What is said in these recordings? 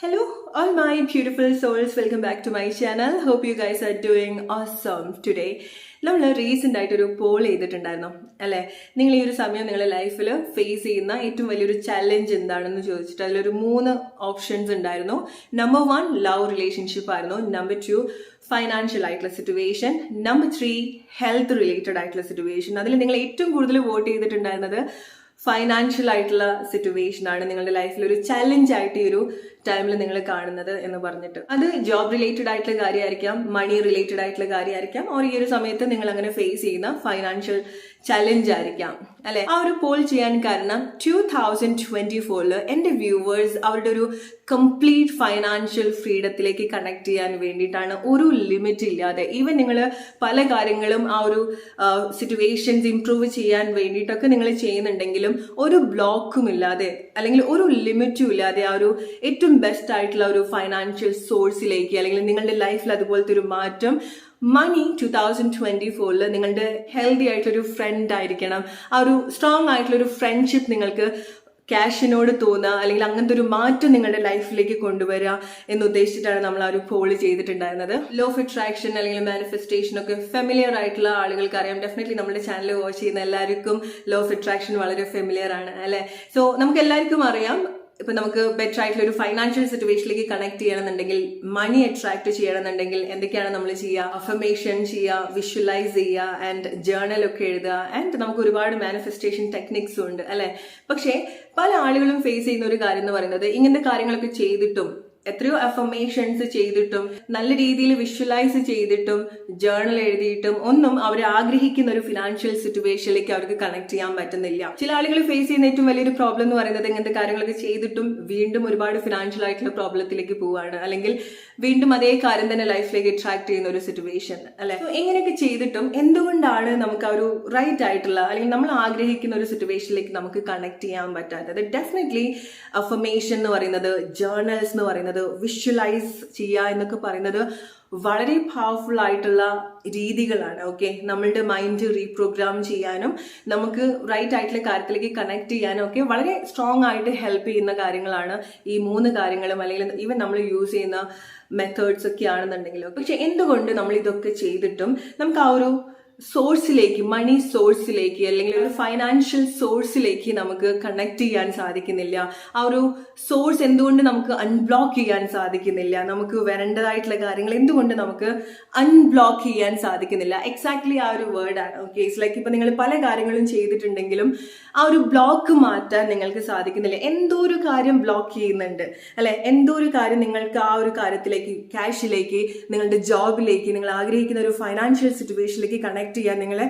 Hello, all my beautiful souls. Welcome back to my channel. Hope you guys are doing awesome today. നമ്മൾ recent ആയിട്ടൊരു Paul ചെയ്തിട്ടുണ്ടായിരുന്നു അല്ലേ? നിങ്ങൾ ഈ ഒരു സമയം നിങ്ങളുടെ ലൈഫിൽ ഫേസ് ചെയ്യുന്ന ഏറ്റവും വലിയൊരു ചലഞ്ച് എന്താണെന്ന് ചോദിച്ചിട്ട് അതിലൊരു 3 ഓപ്ഷൻസ് ഉണ്ടായിരുന്നു. നമ്പർ 1 ലവ് റിലേഷൻഷിപ്പ് ആയിരുന്നു. നമ്പർ 2 ഫൈനാൻഷ്യൽ ആയിട്ടുള്ള സിറ്റുവേഷൻ. നമ്പർ 3 ഹെൽത്ത് റിലേറ്റഡ് ആയിട്ടുള്ള സിറ്റുവേഷൻ. അതിൽ നിങ്ങൾ ഏറ്റവും കൂടുതൽ വോട്ട് ചെയ്തിട്ടുണ്ടായിരുന്നത് ഫൈനാൻഷ്യൽ ആയിട്ടുള്ള സിറ്റുവേഷൻ ആണ് നിങ്ങളുടെ ലൈഫിൽ ഒരു ചലഞ്ച് ആയിട്ട് ഈ ഒരു ടൈമിൽ നിങ്ങൾ കാണുന്നത് എന്ന് പറഞ്ഞിട്ട്. അത് ജോബ് റിലേറ്റഡ് ആയിട്ടുള്ള കാര്യമായിരിക്കാം, മണി റിലേറ്റഡ് ആയിട്ടുള്ള കാര്യമായിരിക്കാം, ഓർ ഈ ഒരു സമയത്ത് നിങ്ങൾ അങ്ങനെ ഫേസ് ചെയ്യുന്ന ഫൈനാൻഷ്യൽ ചലഞ്ച് ആയിരിക്കാം അല്ലെ? ആ ഒരു പോൾ ചെയ്യാൻ കാരണം 2024 എന്റെ വ്യൂവേഴ്സ് അവരുടെ ഒരു കംപ്ലീറ്റ് ഫൈനാൻഷ്യൽ ഫ്രീഡത്തിലേക്ക് കണക്ട് ചെയ്യാൻ വേണ്ടിയിട്ടാണ്. ഒരു ലിമിറ്റ് ഇല്ലാതെ ഈവൻ നിങ്ങൾ പല കാര്യങ്ങളും ആ ഒരു സിറ്റുവേഷൻസ് ഇംപ്രൂവ് ചെയ്യാൻ വേണ്ടിയിട്ടൊക്കെ നിങ്ങൾ ചെയ്യുന്നുണ്ടെങ്കിലും ഒരു ബ്ലോക്കും ഇല്ലാതെ അല്ലെങ്കിൽ ഒരു ലിമിറ്റും ഇല്ലാതെ ആ ഒരു ഏറ്റവും ബെസ്റ്റ് ആയിട്ടുള്ള ഒരു ഫൈനാൻഷ്യൽ സോഴ്സിലേക്ക് അല്ലെങ്കിൽ നിങ്ങളുടെ ലൈഫിൽ അതുപോലത്തെ ഒരു മാറ്റം മണി 2024 നിങ്ങളുടെ ഹെൽത്തി ആയിട്ടൊരു ഫ്രണ്ട് ആയിരിക്കണം. ആ ഒരു സ്ട്രോങ് ആയിട്ടുള്ള ഒരു ഫ്രണ്ട്ഷിപ്പ് നിങ്ങൾക്ക് ക്യാഷിനോട് തോന്നുക അല്ലെങ്കിൽ അങ്ങനത്തെ ഒരു മാറ്റം നിങ്ങളുടെ ലൈഫിലേക്ക് കൊണ്ടുവരിക എന്ന് ഉദ്ദേശിച്ചിട്ടാണ് നമ്മൾ ആ ഒരു പോൾ ചെയ്തിട്ടുണ്ടായിരുന്നത്. ലോ ഓഫ് അട്രാക്ഷൻ അല്ലെങ്കിൽ മാനിഫെസ്റ്റേഷൻ ഒക്കെ ഫെമിലിയർ ആയിട്ടുള്ള ആളുകൾക്ക് അറിയാം. ഡെഫിനറ്റ്ലി നമ്മുടെ ചാനൽ വാച്ച് ചെയ്യുന്ന എല്ലാവർക്കും ലോ ഓഫ് അട്രാക്ഷൻ വളരെ ഫെമിലിയർ ആണ് അല്ലെ? സോ നമുക്ക് എല്ലാവർക്കും അറിയാം, ഇപ്പൊ നമുക്ക് ബെറ്റർ ആയിട്ടുള്ള ഒരു ഫൈനാൻഷ്യൽ സിറ്റുവേഷനിലേക്ക് കണക്ട് ചെയ്യണമെന്നുണ്ടെങ്കിൽ, മണി അട്രാക്ട് ചെയ്യണമെന്നുണ്ടെങ്കിൽ എന്തൊക്കെയാണ് നമ്മൾ ചെയ്യുക? അഫർമേഷൻ ചെയ്യുക, വിഷ്വലൈസ് ചെയ്യുക, ആൻഡ് ജേർണൽ ഒക്കെ എഴുതുക, ആൻഡ് നമുക്ക് ഒരുപാട് മാനിഫെസ്റ്റേഷൻ ടെക്നിക്സും ഉണ്ട് അല്ലെ? പക്ഷേ പല ആളുകളും ഫേസ് ചെയ്യുന്ന ഒരു കാര്യം എന്ന് പറയുന്നത് ഇങ്ങനത്തെ കാര്യങ്ങളൊക്കെ ചെയ്തിട്ടും എത്രയോ അഫർമേഷൻസ് ചെയ്തിട്ടും നല്ല രീതിയിൽ വിഷ്വലൈസ് ചെയ്തിട്ടും ജേർണൽ എഴുതിയിട്ടും ഒന്നും അവർ ആഗ്രഹിക്കുന്ന ഒരു ഫിനാൻഷ്യൽ സിറ്റുവേഷനിലേക്ക് അവർക്ക് കണക്ട് ചെയ്യാൻ പറ്റുന്നില്ല. ചില ആളുകൾ ഫേസ് ചെയ്യുന്ന ഏറ്റവും വലിയൊരു പ്രോബ്ലം എന്ന് പറയുന്നത് ഇങ്ങനത്തെ കാര്യങ്ങളൊക്കെ ചെയ്തിട്ടും വീണ്ടും ഒരുപാട് ഫിനാൻഷ്യൽ ആയിട്ടുള്ള പ്രോബ്ലത്തിലേക്ക് പോവുകയാണ്, അല്ലെങ്കിൽ വീണ്ടും അതേ കാര്യം തന്നെ ലൈഫിലേക്ക് അട്രാക്ട് ചെയ്യുന്ന ഒരു സിറ്റുവേഷൻ അല്ലെ? ഇങ്ങനെയൊക്കെ ചെയ്തിട്ടും എന്തുകൊണ്ടാണ് നമുക്ക് ആ ഒരു റൈറ്റ് ആയിട്ടുള്ള അല്ലെങ്കിൽ നമ്മൾ ആഗ്രഹിക്കുന്ന ഒരു സിറ്റുവേഷനിലേക്ക് നമുക്ക് കണക്ട് ചെയ്യാൻ പറ്റാത്തത്? ഡെഫിനറ്റ്ലി അഫർമേഷൻ എന്ന് പറയുന്നത്, ജേർണൽസ് എന്ന് പറയുന്നത്, വിഷ്വലൈസ് ചെയ്യുക എന്നൊക്കെ പറയുന്നത് വളരെ പവർഫുൾ ആയിട്ടുള്ള രീതികളാണ്. ഓക്കെ, നമ്മളുടെ മൈൻഡ് റീപ്രോഗ്രാം ചെയ്യാനും നമുക്ക് റൈറ്റ് ആയിട്ടുള്ള കാര്യത്തിലേക്ക് കണക്ട് ചെയ്യാനും ഒക്കെ വളരെ സ്ട്രോങ് ആയിട്ട് ഹെൽപ്പ് ചെയ്യുന്ന കാര്യങ്ങളാണ് ഈ 3 കാര്യങ്ങളും, അല്ലെങ്കിൽ ഈവൻ നമ്മൾ യൂസ് ചെയ്യുന്ന മെത്തേഡ്സ് ഒക്കെ ആണെന്നുണ്ടെങ്കിലും. പക്ഷെ എന്തുകൊണ്ട് നമ്മൾ ഇതൊക്കെ ചെയ്തിട്ടും നമുക്ക് ആ ഒരു സോഴ്സിലേക്ക്, മണി സോഴ്സിലേക്ക് അല്ലെങ്കിൽ ഒരു ഫൈനാൻഷ്യൽ സോഴ്സിലേക്ക് നമുക്ക് കണക്ട് ചെയ്യാൻ സാധിക്കുന്നില്ല? ആ ഒരു സോഴ്സ് എന്തുകൊണ്ട് നമുക്ക് അൺബ്ലോക്ക് ചെയ്യാൻ സാധിക്കുന്നില്ല? നമുക്ക് വരേണ്ടതായിട്ടുള്ള കാര്യങ്ങൾ എന്തുകൊണ്ട് നമുക്ക് അൺബ്ലോക്ക് ചെയ്യാൻ സാധിക്കുന്നില്ല? എക്സാക്ട്ലി ആ ഒരു വേർഡാണ്. ഓക്കെ, ഇറ്റ്സ് ലൈക്ക് ഇപ്പൊ നിങ്ങൾ പല കാര്യങ്ങളും ചെയ്തിട്ടുണ്ടെങ്കിലും ആ ഒരു ബ്ലോക്ക് മാറ്റാൻ നിങ്ങൾക്ക് സാധിക്കുന്നില്ല. എന്തോ ഒരു കാര്യം ബ്ലോക്ക് ചെയ്യുന്നുണ്ട് അല്ലെ? എന്തോ ഒരു കാര്യം നിങ്ങൾക്ക് ആ ഒരു കാര്യത്തിലേക്ക്, ക്യാഷിലേക്ക്, നിങ്ങളുടെ ജോബിലേക്ക്, നിങ്ങൾ ആഗ്രഹിക്കുന്ന ഒരു ഫൈനാൻഷ്യൽ സിറ്റുവേഷനിലേക്ക് കണക്ട് ചെയ്യാൻ നിങ്ങളെ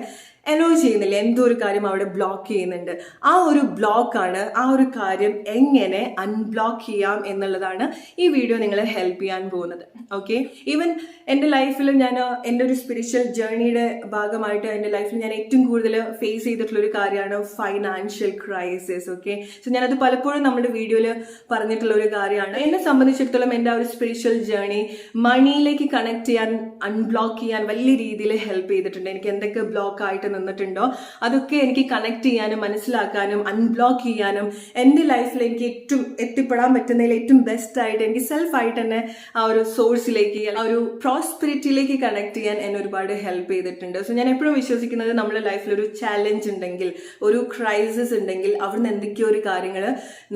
അലോ ചെയ്യുന്നില്ല. എന്തോ ഒരു കാര്യം അവിടെ ബ്ലോക്ക് ചെയ്യുന്നുണ്ട്. ആ ഒരു ബ്ലോക്കാണ്. ആ ഒരു കാര്യം എങ്ങനെ അൺബ്ലോക്ക് ചെയ്യാം എന്നുള്ളതാണ് ഈ വീഡിയോ നിങ്ങളെ ഹെൽപ്പ് ചെയ്യാൻ പോകുന്നത്. ഓക്കെ, ഈവൻ എൻ്റെ ലൈഫിൽ ഞാൻ എൻ്റെ ഒരു സ്പിരിച്വൽ ജേർണിയുടെ ഭാഗമായിട്ട് എൻ്റെ ലൈഫിൽ ഞാൻ ഏറ്റവും കൂടുതൽ ഫേസ് ചെയ്തിട്ടുള്ള ഒരു കാര്യമാണ് ഫൈനാൻഷ്യൽ ക്രൈസിസ്. ഓക്കെ, സോ ഞാനത് പലപ്പോഴും നമ്മുടെ വീഡിയോയിൽ പറഞ്ഞിട്ടുള്ള ഒരു കാര്യമാണ്. എന്നെ സംബന്ധിച്ചിടത്തോളം എൻ്റെ ആ ഒരു സ്പിരിച്വൽ ജേർണി മണിയിലേക്ക് കണക്ട് ചെയ്യാൻ, അൺബ്ലോക്ക് ചെയ്യാൻ വലിയ രീതിയിൽ ഹെൽപ്പ് ചെയ്തിട്ടുണ്ട്. എനിക്ക് എന്തൊക്കെ ബ്ലോക്ക് ആയിട്ട് നിന്നിട്ടുണ്ടോ അതൊക്കെ എനിക്ക് കണക്ട് ചെയ്യാനും മനസ്സിലാക്കാനും അൺബ്ലോക്ക് ചെയ്യാനും എൻ്റെ ലൈഫിൽ എനിക്ക് ഏറ്റവും എത്തിപ്പെടാൻ പറ്റുന്നതിൽ ഏറ്റവും ബെസ്റ്റ് ആയിട്ട് എനിക്ക് സെൽഫായിട്ട് തന്നെ ആ ഒരു സോഴ്സിലേക്ക്, ആ ഒരു പ്രോസ്പെരിറ്റിയിലേക്ക് കണക്ട് ചെയ്യാൻ എന്നെ ഒരുപാട് ഹെൽപ്പ് ചെയ്തിട്ടുണ്ട്. സോ ഞാൻ എപ്പോഴും വിശ്വസിക്കുന്നത് നമ്മുടെ ലൈഫിൽ ഒരു ചാലഞ്ച് ഉണ്ടെങ്കിൽ, ഒരു ക്രൈസിസ് ഉണ്ടെങ്കിൽ അവിടുന്ന് എന്തൊക്കെയോ ഒരു കാര്യങ്ങൾ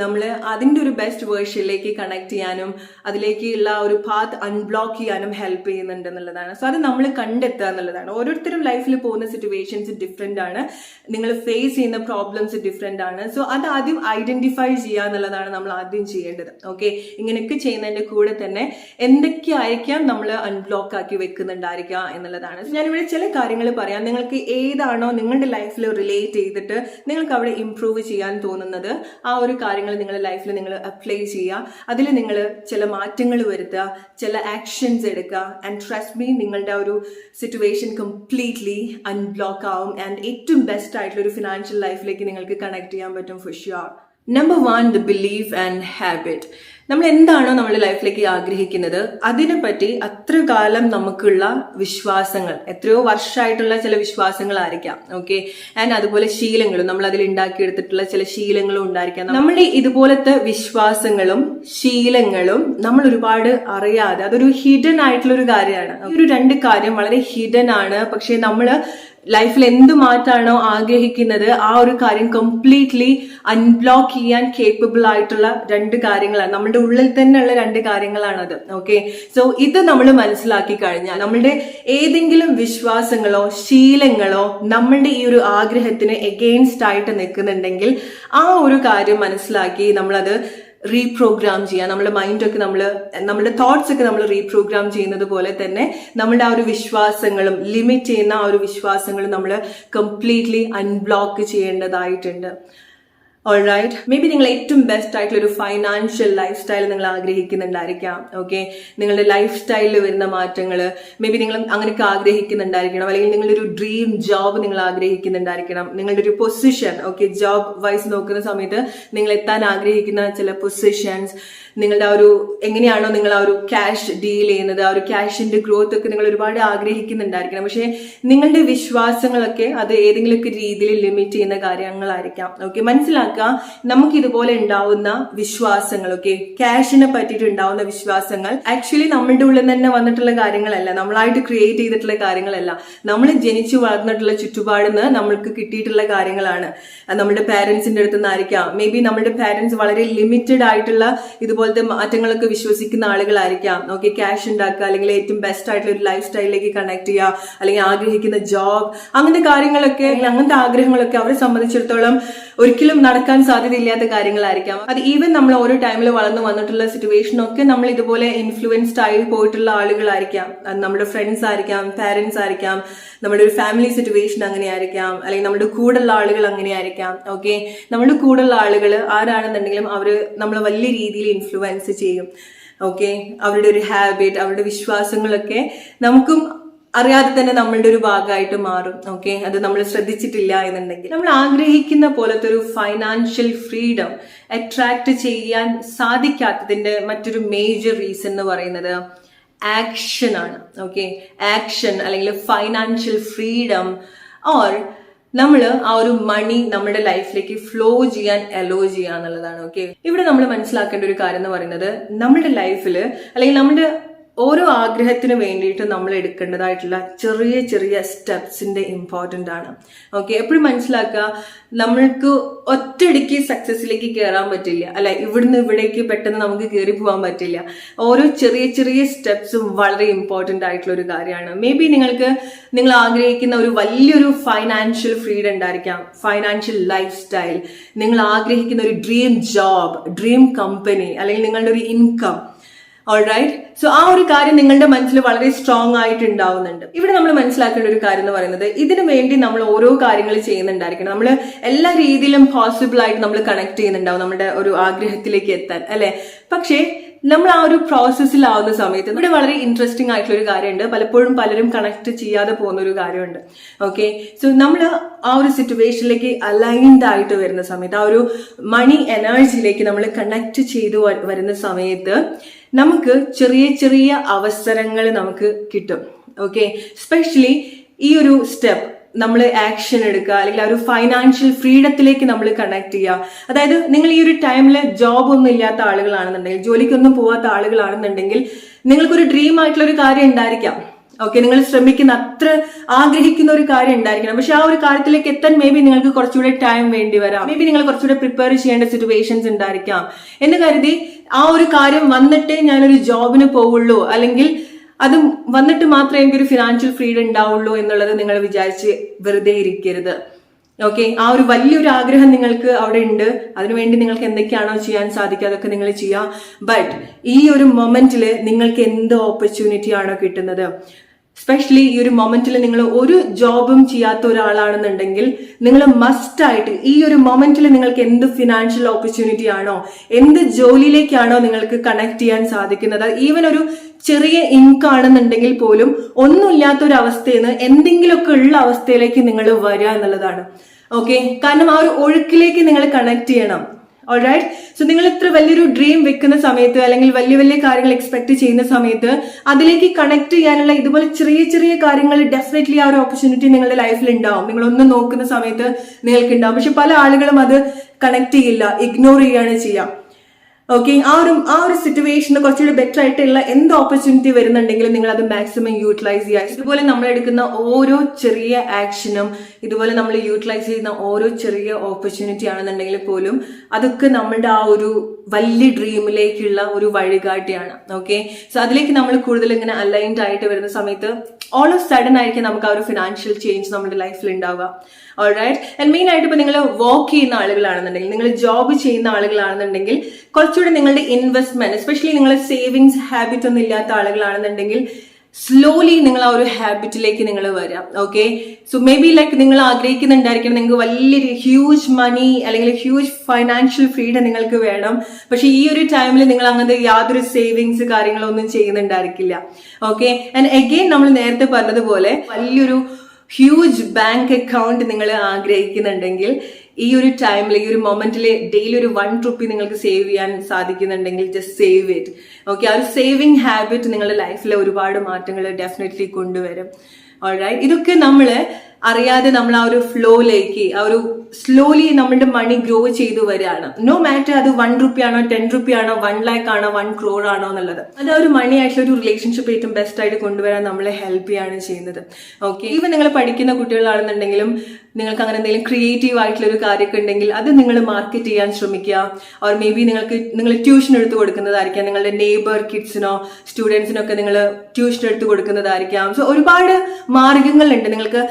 നമ്മൾ അതിൻ്റെ ഒരു ബെസ്റ്റ് വേർഷനിലേക്ക് കണക്ട് ചെയ്യാനും അതിലേക്കുള്ള ഒരു പാത്ത് അൺബ്ലോക്ക് ചെയ്യാനും ഹെൽപ്പ് ചെയ്യുന്നുണ്ട് എന്നുള്ളതാണ്. സോ അത് നമ്മൾ കണ്ടെത്തുക എന്നുള്ളതാണ്. ഓരോരുത്തരും ലൈഫിൽ പോകുന്ന സിറ്റുവേഷൻസ് ഡിഫറെന്റ് ആണ്, നിങ്ങൾ ഫേസ് ചെയ്യുന്ന പ്രോബ്ലംസ് ഡിഫറെന്റ് ആണ്. സോ അത് ആദ്യം ഐഡന്റിഫൈ ചെയ്യുക എന്നുള്ളതാണ് നമ്മൾ ആദ്യം ചെയ്യേണ്ടത്. ഓക്കെ, ഇങ്ങനെയൊക്കെ ചെയ്യുന്നതിന്റെ കൂടെ തന്നെ എന്തൊക്കെയായിരിക്കാം നമ്മൾ അൺബ്ലോക്ക് ആക്കി വെക്കുന്നുണ്ടായിരിക്കുക എന്നുള്ളതാണ്. ഞാനിവിടെ ചില കാര്യങ്ങൾ പറയാം. നിങ്ങൾക്ക് ഏതാണോ നിങ്ങളുടെ ലൈഫിൽ റിലേറ്റ് ചെയ്തിട്ട് നിങ്ങൾക്ക് അവിടെ ഇംപ്രൂവ് ചെയ്യാൻ തോന്നുന്നത് ആ ഒരു കാര്യങ്ങൾ നിങ്ങളുടെ ലൈഫിൽ നിങ്ങൾ അപ്ലൈ ചെയ്യുക. അതിൽ നിങ്ങൾ ചില മാറ്റങ്ങൾ വരുത്തുക, ചില ആക്ഷൻസ് എടുക്കുക, ആൻഡ് ട്രസ്റ്റ് മീ, നിങ്ങളുടെ ആ ഒരു സിറ്റുവേഷൻ കംപ്ലീറ്റ്ലി അൺബ്ലോക്ക് ആവും ആൻഡ് ഏറ്റവും ബെസ്റ്റ് ആയിട്ടുള്ള ഒരു ഫിനാൻഷ്യൽ ലൈഫിലേക്ക് നിങ്ങൾക്ക് കണക്ട് ചെയ്യാൻ പറ്റും for sure. Number 1 the belief and habit. നമ്മൾ എന്താണോ നമ്മുടെ ലൈഫിലേക്ക് ആഗ്രഹിക്കുന്നത് അതിനെപ്പറ്റി അത്ര കാലം നമുക്കുള്ള വിശ്വാസങ്ങൾ, എത്രയോ വർഷമായിട്ടുള്ള ചില വിശ്വാസങ്ങളായിരിക്കാം. ഓക്കെ, ആൻഡ് അതുപോലെ ശീലങ്ങളും നമ്മൾ അതിൽ ഉണ്ടാക്കിയെടുത്തിട്ടുള്ള ചില ശീലങ്ങളും ഉണ്ടായിരിക്കാം. നമ്മുടെ ഇതുപോലത്തെ വിശ്വാസങ്ങളും ശീലങ്ങളും നമ്മൾ ഒരുപാട് അറിയാതെ, അതൊരു ഹിഡൻ ആയിട്ടുള്ള ഒരു കാര്യമാണ്. ഈ ഒരു രണ്ട് കാര്യം വളരെ ഹിഡൻ ആണ്. പക്ഷെ നമ്മള് ലൈഫിൽ എന്ത് മാറ്റാണോ ആഗ്രഹിക്കുന്നത് ആ ഒരു കാര്യം കംപ്ലീറ്റ്ലി അൺബ്ലോക്ക് ചെയ്യാൻ കേപ്പബിൾ ആയിട്ടുള്ള രണ്ട് കാര്യങ്ങളാണ്, നമ്മുടെ ഉള്ളിൽ തന്നെയുള്ള രണ്ട് കാര്യങ്ങളാണത്. ഓക്കെ, സോ ഇത് നമ്മൾ മനസ്സിലാക്കി കഴിഞ്ഞാൽ നമ്മളുടെ ഏതെങ്കിലും വിശ്വാസങ്ങളോ ശീലങ്ങളോ നമ്മളുടെ ഈ ഒരു ആഗ്രഹത്തിന് എഗെയിൻസ്റ്റ് ആയിട്ട് നിൽക്കുന്നുണ്ടെങ്കിൽ ആ ഒരു കാര്യം മനസ്സിലാക്കി നമ്മളത് റീപ്രോഗ്രാം ചെയ്യുക. നമ്മുടെ മൈൻഡൊക്കെ നമ്മുടെ തോട്ട്സ് ഒക്കെ നമ്മൾ റീപ്രോഗ്രാം ചെയ്യുന്നത് പോലെ തന്നെ നമ്മുടെ ആ ഒരു വിശ്വാസങ്ങളും ലിമിറ്റ് ചെയ്യുന്ന ആ ഒരു വിശ്വാസങ്ങളും നമ്മൾ കംപ്ലീറ്റ്ലി അൺബ്ലോക്ക് ചെയ്യേണ്ടതായിട്ടുണ്ട്. ഓൾറൈറ്റ്, മേ ബി നിങ്ങൾ ഏറ്റവും ബെസ്റ്റ് ആയിട്ടുള്ള ഒരു ഫൈനാൻഷ്യൽ ലൈഫ് സ്റ്റൈൽ നിങ്ങൾ ആഗ്രഹിക്കുന്നുണ്ടായിരിക്കാം. ഓക്കെ, നിങ്ങളുടെ ലൈഫ് സ്റ്റൈലിൽ വരുന്ന മാറ്റങ്ങൾ മേ ബി നിങ്ങൾ അങ്ങനെയൊക്കെ ആഗ്രഹിക്കുന്നുണ്ടായിരിക്കണം. അല്ലെങ്കിൽ നിങ്ങളുടെ ഒരു ഡ്രീം ജോബ് നിങ്ങൾ ആഗ്രഹിക്കുന്നുണ്ടായിരിക്കണം. നിങ്ങളുടെ ഒരു പൊസിഷൻ, ഓക്കെ, ജോബ് വൈസ് നോക്കുന്ന സമയത്ത് നിങ്ങൾ എത്താൻ ആഗ്രഹിക്കുന്ന ചില പൊസിഷൻസ്, നിങ്ങളുടെ ആ ഒരു എങ്ങനെയാണോ നിങ്ങൾ ആ ഒരു ക്യാഷ് ഡീൽ ചെയ്യുന്നത്, ആ ഒരു ക്യാഷിന്റെ ഗ്രോത്ത് ഒക്കെ നിങ്ങൾ ഒരുപാട് ആഗ്രഹിക്കുന്നുണ്ടായിരിക്കണം. പക്ഷെ നിങ്ങളുടെ വിശ്വാസങ്ങളൊക്കെ അത് ഏതെങ്കിലുമൊക്കെ രീതിയിൽ ലിമിറ്റ് ചെയ്യുന്ന കാര്യങ്ങളായിരിക്കാം. ഓക്കെ, മനസ്സിലാക്കുക, നമുക്ക് ഇതുപോലെ ഉണ്ടാവുന്ന വിശ്വാസങ്ങൾ, ഓക്കെ, ക്യാഷിനെ പറ്റിയിട്ട് ഉണ്ടാവുന്ന വിശ്വാസങ്ങൾ ആക്ച്വലി നമ്മളുടെ ഉള്ളിൽ തന്നെ വന്നിട്ടുള്ള കാര്യങ്ങളല്ല, നമ്മളായിട്ട് ക്രിയേറ്റ് ചെയ്തിട്ടുള്ള കാര്യങ്ങളല്ല, നമ്മൾ ജനിച്ചു വളർന്നിട്ടുള്ള ചുറ്റുപാടിൽ നിന്ന് നമ്മൾക്ക് കിട്ടിയിട്ടുള്ള കാര്യങ്ങളാണ്. നമ്മുടെ പാരന്റ്സിന്റെ അടുത്ത് നിന്നായിരിക്കാം. മേ ബി നമ്മുടെ പാരന്റ്സ് വളരെ ലിമിറ്റഡ് ആയിട്ടുള്ള ഇതുപോലത്തെ മാറ്റങ്ങളൊക്കെ വിശ്വസിക്കുന്ന ആളുകളായിരിക്കാം. ഓക്കെ, ക്യാഷ് ഉണ്ടാക്കുക, അല്ലെങ്കിൽ ഏറ്റവും ബെസ്റ്റ് ആയിട്ടുള്ള ഒരു ലൈഫ് സ്റ്റൈലിലേക്ക് കണക്ട് ചെയ്യുക, അല്ലെങ്കിൽ ആഗ്രഹിക്കുന്ന ജോബ്, അങ്ങനത്തെ കാര്യങ്ങളൊക്കെ, അങ്ങനത്തെ ആഗ്രഹങ്ങളൊക്കെ അവരെ സംബന്ധിച്ചിടത്തോളം ഒരിക്കലും നടക്കാൻ സാധ്യതയില്ലാത്ത കാര്യങ്ങളായിരിക്കാം. അത് ഈവൻ നമ്മൾ ഓരോ ടൈമിൽ വളർന്നു വന്നിട്ടുള്ള സിറ്റുവേഷനൊക്കെ നമ്മൾ ഇതുപോലെ ഇൻഫ്ലുവൻസ്ഡ് ആയി പോയിട്ടുള്ള ആളുകളായിരിക്കാം. അത് നമ്മുടെ ഫ്രണ്ട്സ് ആയിരിക്കാം, പാരന്റ്സ് ആയിരിക്കാം, നമ്മുടെ ഒരു ഫാമിലി സിറ്റുവേഷൻ അങ്ങനെയായിരിക്കാം, അല്ലെങ്കിൽ നമ്മുടെ കൂടെയുള്ള ആളുകൾ അങ്ങനെയായിരിക്കാം. ഓക്കെ, നമ്മുടെ കൂടെയുള്ള ആളുകൾ ആരാണെന്നുണ്ടെങ്കിലും അവര് നമ്മളെ വലിയ രീതിയിൽ ഇൻഫ്ലുവൻസ് ചെയ്യും. ഓക്കെ, അവരുടെ ഒരു ഹാബിറ്റ്, അവരുടെ വിശ്വാസങ്ങളൊക്കെ നമുക്കും അറിയാതെ തന്നെ നമ്മളുടെ ഒരു ഭാഗമായിട്ട് മാറും. ഓക്കെ, അത് നമ്മൾ ശ്രദ്ധിച്ചിട്ടില്ല എന്നുണ്ടെങ്കിൽ നമ്മൾ ആഗ്രഹിക്കുന്ന പോലത്തെ ഒരു ഫൈനാൻഷ്യൽ ഫ്രീഡം അട്രാക്ട് ചെയ്യാൻ സാധിക്കാത്തതിന്റെ മറ്റൊരു മേജർ റീസൺ എന്ന് പറയുന്നത് ആക്ഷൻ ആണ്. ഓക്കെ, ആക്ഷൻ അല്ലെങ്കിൽ ഫൈനാൻഷ്യൽ ഫ്രീഡം ഓർ നമ്മൾ ആ ഒരു മണി നമ്മുടെ ലൈഫിലേക്ക് ഫ്ലോ ചെയ്യാൻ അലോ ചെയ്യുക എന്നുള്ളതാണ്. ഓക്കെ, ഇവിടെ നമ്മൾ മനസ്സിലാക്കേണ്ട ഒരു കാര്യം എന്ന് പറയുന്നത് നമ്മുടെ ലൈഫിൽ അല്ലെങ്കിൽ നമ്മുടെ ഓരോ ആഗ്രഹത്തിന് വേണ്ടിയിട്ട് നമ്മൾ എടുക്കേണ്ടതായിട്ടുള്ള ചെറിയ ചെറിയ സ്റ്റെപ്സിന്റെ ഇമ്പോർട്ടൻ്റ് ആണ്. ഓക്കെ, എപ്പോഴും മനസ്സിലാക്കുക, നമ്മൾക്ക് ഒറ്റയടിക്ക് സക്സസിലേക്ക് കയറാൻ പറ്റില്ല, അല്ലെ, ഇവിടുന്ന് ഇവിടേക്ക് പെട്ടെന്ന് നമുക്ക് കയറി പോകാൻ പറ്റില്ല. ഓരോ ചെറിയ ചെറിയ സ്റ്റെപ്സും വളരെ ഇമ്പോർട്ടൻ്റ് ആയിട്ടുള്ള ഒരു കാര്യമാണ്. മേ ബി നിങ്ങൾ ആഗ്രഹിക്കുന്ന ഒരു വലിയൊരു ഫൈനാൻഷ്യൽ ഫ്രീഡം ഉണ്ടായിരിക്കാം, ഫൈനാൻഷ്യൽ ലൈഫ് സ്റ്റൈൽ, നിങ്ങൾ ആഗ്രഹിക്കുന്ന ഒരു ഡ്രീം ജോബ്, ഡ്രീം കമ്പനി, അല്ലെങ്കിൽ നിങ്ങളുടെ ഒരു ഇൻകം. ഓൾറൈറ്റ്, സോ ആ ഒരു കാര്യം നിങ്ങളുടെ മനസ്സിൽ വളരെ സ്ട്രോങ് ആയിട്ട് ഉണ്ടാവുന്നുണ്ട്. ഇവിടെ നമ്മൾ മനസ്സിലാക്കേണ്ട ഒരു കാര്യം എന്ന് പറയുന്നത്, ഇതിനു വേണ്ടി നമ്മൾ ഓരോ കാര്യങ്ങൾ ചെയ്യുന്നുണ്ടായിരിക്കണം. നമ്മൾ എല്ലാ രീതിയിലും പോസിബിൾ ആയിട്ട് നമ്മൾ കണക്ട് ചെയ്യുന്നുണ്ടാവും നമ്മുടെ ഒരു ആഗ്രഹത്തിലേക്ക് എത്താൻ, അല്ലെ. പക്ഷേ നമ്മൾ ആ ഒരു പ്രോസസ്സിലാവുന്ന സമയത്ത് ഇവിടെ വളരെ ഇൻട്രസ്റ്റിംഗ് ആയിട്ടുള്ള ഒരു കാര്യമുണ്ട്, പലപ്പോഴും പലരും കണക്ട് ചെയ്യാതെ പോകുന്ന ഒരു കാര്യമുണ്ട്. ഓക്കെ, സോ നമ്മൾ ആ ഒരു സിറ്റുവേഷനിലേക്ക് അലൈൻഡ് ആയിട്ട് വരുന്ന സമയത്ത്, ആ ഒരു മണി എനർജിയിലേക്ക് നമ്മൾ കണക്ട് ചെയ്തു വരുന്ന സമയത്ത് നമുക്ക് ചെറിയ ചെറിയ അവസരങ്ങൾ നമുക്ക് കിട്ടും. ഓക്കെ, സ്പെഷ്യലി ഈ ഒരു സ്റ്റെപ്പ് നമ്മൾ ആക്ഷൻ എടുക്കുക, അല്ലെങ്കിൽ ആ ഒരു ഫൈനാൻഷ്യൽ ഫ്രീഡത്തിലേക്ക് നമ്മൾ കണക്ട് ചെയ്യുക. അതായത് നിങ്ങൾ ഈ ഒരു ടൈമിൽ ജോബ് ഒന്നും ഇല്ലാത്ത ആളുകളാണെന്നുണ്ടെങ്കിൽ, ജോലിക്കൊന്നും പോവാത്ത ആളുകളാണെന്നുണ്ടെങ്കിൽ, നിങ്ങൾക്കൊരു ഡ്രീം ആയിട്ടുള്ള ഒരു കാര്യം ഉണ്ടായിരിക്കാം. ഓക്കെ, നിങ്ങൾ ശ്രമിക്കുന്ന അത്ര ആഗ്രഹിക്കുന്ന ഒരു കാര്യം ഉണ്ടായിരിക്കണം. പക്ഷെ ആ ഒരു കാര്യത്തിലേക്ക് എത്താൻ മേ ബി നിങ്ങൾക്ക് കുറച്ചുകൂടെ ടൈം വേണ്ടി വരാം. മേ ബി നിങ്ങൾ കുറച്ചുകൂടെ പ്രിപ്പയർ ചെയ്യേണ്ട സിറ്റുവേഷൻസ് ഉണ്ടായിരിക്കാം. എന്ന് കരുതി ആ ഒരു കാര്യം വന്നിട്ടേ ഞാനൊരു ജോബിന് പോവുള്ളൂ, അല്ലെങ്കിൽ അത് വന്നിട്ട് മാത്രമേ എനിക്കൊരു ഫിനാൻഷ്യൽ ഫ്രീഡം ഉണ്ടാവുള്ളൂ എന്നുള്ളത് നിങ്ങൾ വിചാരിച്ച് വെറുതെ ഇരിക്കരുത്. ഓക്കെ, ആ ഒരു വലിയൊരു ആഗ്രഹം നിങ്ങൾക്ക് അവിടെ ഉണ്ട്, അതിനുവേണ്ടി നിങ്ങൾക്ക് എന്തൊക്കെയാണോ ചെയ്യാൻ സാധിക്കുക അതൊക്കെ നിങ്ങൾ ചെയ്യാം. ബട്ട് ഈ ഒരു മൊമെന്റിൽ നിങ്ങൾക്ക് എന്ത് ഓപ്പർച്യൂണിറ്റി ആണോ കിട്ടുന്നത്, സ്പെഷ്യലി ഈ ഒരു മൊമെന്റിൽ നിങ്ങൾ ഒരു ജോബും ചെയ്യാത്ത ഒരാളാണെന്നുണ്ടെങ്കിൽ, നിങ്ങൾ മസ്റ്റായിട്ട് ഈ ഒരു മൊമെന്റിൽ നിങ്ങൾക്ക് എന്ത് ഫിനാൻഷ്യൽ ഓപ്പർച്യൂണിറ്റി ആണോ, എന്ത് ജോലിയിലേക്കാണോ നിങ്ങൾക്ക് കണക്ട് ചെയ്യാൻ സാധിക്കുന്നത്, ഈവൻ ഒരു ചെറിയ ഇൻകം ആണെന്നുണ്ടെങ്കിൽ പോലും ഒന്നുമില്ലാത്ത ഒരു അവസ്ഥയിൽ നിന്ന് എന്തെങ്കിലുമൊക്കെ ഉള്ള അവസ്ഥയിലേക്ക് നിങ്ങൾ വരിക എന്നുള്ളതാണ്. ഓക്കെ, കാരണം ആ ഒരു ഒഴുക്കിലേക്ക് നിങ്ങൾ കണക്ട് ചെയ്യണം. ഓൾറൈറ്റ്. സോ നിങ്ങൾ ഇത്ര വലിയൊരു ഡ്രീം വെക്കുന്ന സമയത്ത് അല്ലെങ്കിൽ വലിയ വലിയ കാര്യങ്ങൾ എക്സ്പെക്ട് ചെയ്യുന്ന സമയത്ത് അതിലേക്ക് കണക്ട് ചെയ്യാനുള്ള ഇതുപോലെ ചെറിയ ചെറിയ കാര്യങ്ങൾ ഡെഫിനറ്റ്ലി ആ ഒരു ഓപ്പർച്യൂണിറ്റി നിങ്ങളുടെ ലൈഫിൽ ഉണ്ടാവും. നിങ്ങളൊന്ന് നോക്കുന്ന സമയത്ത് നിങ്ങൾക്ക് ഉണ്ടാവും. പക്ഷെ പല ആളുകളും അത് കണക്ട് ചെയ്യില്ല, ഇഗ്നോർ ചെയ്യാണ് ചെയ്യാം. ഓക്കെ, ആ ഒരു സിറ്റുവേഷന് കുറച്ചുകൂടി ബെറ്റർ ആയിട്ടുള്ള എന്ത് ഓപ്പർച്യൂണിറ്റി വരുന്നുണ്ടെങ്കിലും നിങ്ങൾ അത് മാക്സിമം യൂട്ടിലൈസ് ചെയ്യുക. ഇതുപോലെ നമ്മൾ എടുക്കുന്ന ഓരോ ചെറിയ ആക്ഷനും, ഇതുപോലെ നമ്മൾ യൂട്ടിലൈസ് ചെയ്യുന്ന ഓരോ ചെറിയ ഓപ്പർച്യൂണിറ്റി ആണെന്നുണ്ടെങ്കിൽ പോലും അതൊക്കെ നമ്മളുടെ ആ ഒരു വലിയ ഡ്രീമിലേക്കുള്ള ഒരു വഴികാട്ടിയാണ്. ഓക്കെ, സോ അതിലേക്ക് നമ്മൾ കൂടുതൽ ഇങ്ങനെ അലൈൻഡ് ആയിട്ട് വരുന്ന സമയത്ത് ഓൾ ഓഫ് സഡൻ ആയിരിക്കും നമുക്ക് ആ ഒരു ഫിനാൻഷ്യൽ ചേഞ്ച് നമ്മുടെ ലൈഫിൽ ഉണ്ടാവുക. ഓൾറൈറ്റ്. ആൻഡ് മെയിൻ ആയിട്ട് ഇപ്പൊ നിങ്ങൾ വർക്ക് ചെയ്യുന്ന ആളുകളാണെന്നുണ്ടെങ്കിൽ, നിങ്ങൾ ജോബ് ചെയ്യുന്ന ആളുകളാണെന്നുണ്ടെങ്കിൽ കുറച്ചുകൂടി നിങ്ങളുടെ ഇൻവെസ്റ്റ്മെന്റ്, എസ്പെഷ്യലി നിങ്ങളുടെ സേവിങ്സ് ഹാബിറ്റ് ഒന്നും ഇല്ലാത്ത ആളുകളാണെന്നുണ്ടെങ്കിൽ സ്ലോലി നിങ്ങൾ ആ ഒരു ഹാബിറ്റിലേക്ക് നിങ്ങൾ വരാം. Okay, so may be like നിങ്ങൾ ആഗ്രഹിക്കുന്നുണ്ടായിരിക്കണം നിങ്ങൾക്ക് വലിയൊരു ഹ്യൂജ് മണി അല്ലെങ്കിൽ ഹ്യൂജ് ഫൈനാൻഷ്യൽ ഫ്രീഡം നിങ്ങൾക്ക് വേണം. പക്ഷെ ഈ ഒരു ടൈമിൽ നിങ്ങൾ അങ്ങനത്തെ യാതൊരു സേവിങ്സ് കാര്യങ്ങളൊന്നും ചെയ്യുന്നുണ്ടായിരിക്കില്ല. ഓക്കെ, ആൻഡ് അഗെയിൻ നമ്മൾ നേരത്തെ പറഞ്ഞതുപോലെ വലിയൊരു ഹ്യൂജ് ബാങ്ക് അക്കൗണ്ട് നിങ്ങൾ ആഗ്രഹിക്കുന്നുണ്ടെങ്കിൽ ഈ ഒരു ടൈമിൽ, ഈ ഒരു മൊമെന്റിൽ ഡെയിലി ഒരു 1 രൂപ നിങ്ങൾക്ക് സേവ് ചെയ്യാൻ സാധിക്കുന്നുണ്ടെങ്കിൽ ജസ്റ്റ് സേവ് ഇറ്റ്. ഓക്കെ, ആ ഒരു സേവിങ് ഹാബിറ്റ് നിങ്ങളുടെ ലൈഫിൽ ഒരുപാട് മാറ്റങ്ങൾ ഡെഫിനറ്റ്ലി കൊണ്ടുവരും. ഓൾറൈറ്റ്. ഇതൊക്കെ നമ്മൾ അറിയാതെ നമ്മൾ ആ ഒരു ഫ്ലോയിലേക്ക്, ആ ഒരു സ്ലോലി നമ്മുടെ മണി ഗ്രോ ചെയ്തു വരികയാണ്. നോ മാറ്റർ അത് 1 രൂപയാണോ 10 രൂപയാണോ 1 lakh ആണോ 1 crore ആണോ എന്നുള്ളത്. അത് ആ ഒരു മണി ആയിട്ടുള്ള ഒരു റിലേഷൻഷിപ്പ് ഏറ്റവും ബെസ്റ്റ് ആയിട്ട് കൊണ്ടുവരാൻ നമ്മളെ ഹെൽപ്പ് ചെയ്യാണ് ചെയ്യുന്നത്. ഓക്കെ, ഈവൻ നിങ്ങൾ പഠിക്കുന്ന കുട്ടികളാണെന്നുണ്ടെങ്കിലും നിങ്ങൾക്ക് അങ്ങനെ എന്തെങ്കിലും ക്രിയേറ്റീവ് ആയിട്ടുള്ള ഒരു കാര്യമൊക്കെ ഉണ്ടെങ്കിൽ അത് നിങ്ങൾ മാർക്കറ്റ് ചെയ്യാൻ ശ്രമിക്കുക. ഓർ മേ ബി നിങ്ങൾ ട്യൂഷൻ എടുത്ത് കൊടുക്കുന്നതായിരിക്കാം, നിങ്ങളുടെ നെയ്ബർ കിഡ്സിനോ സ്റ്റുഡൻസിനോ ഒക്കെ നിങ്ങൾ ട്യൂഷൻ എടുത്ത് കൊടുക്കുന്നതായിരിക്കാം. സോ ഒരുപാട് മാർഗങ്ങളുണ്ട്. നിങ്ങൾക്ക്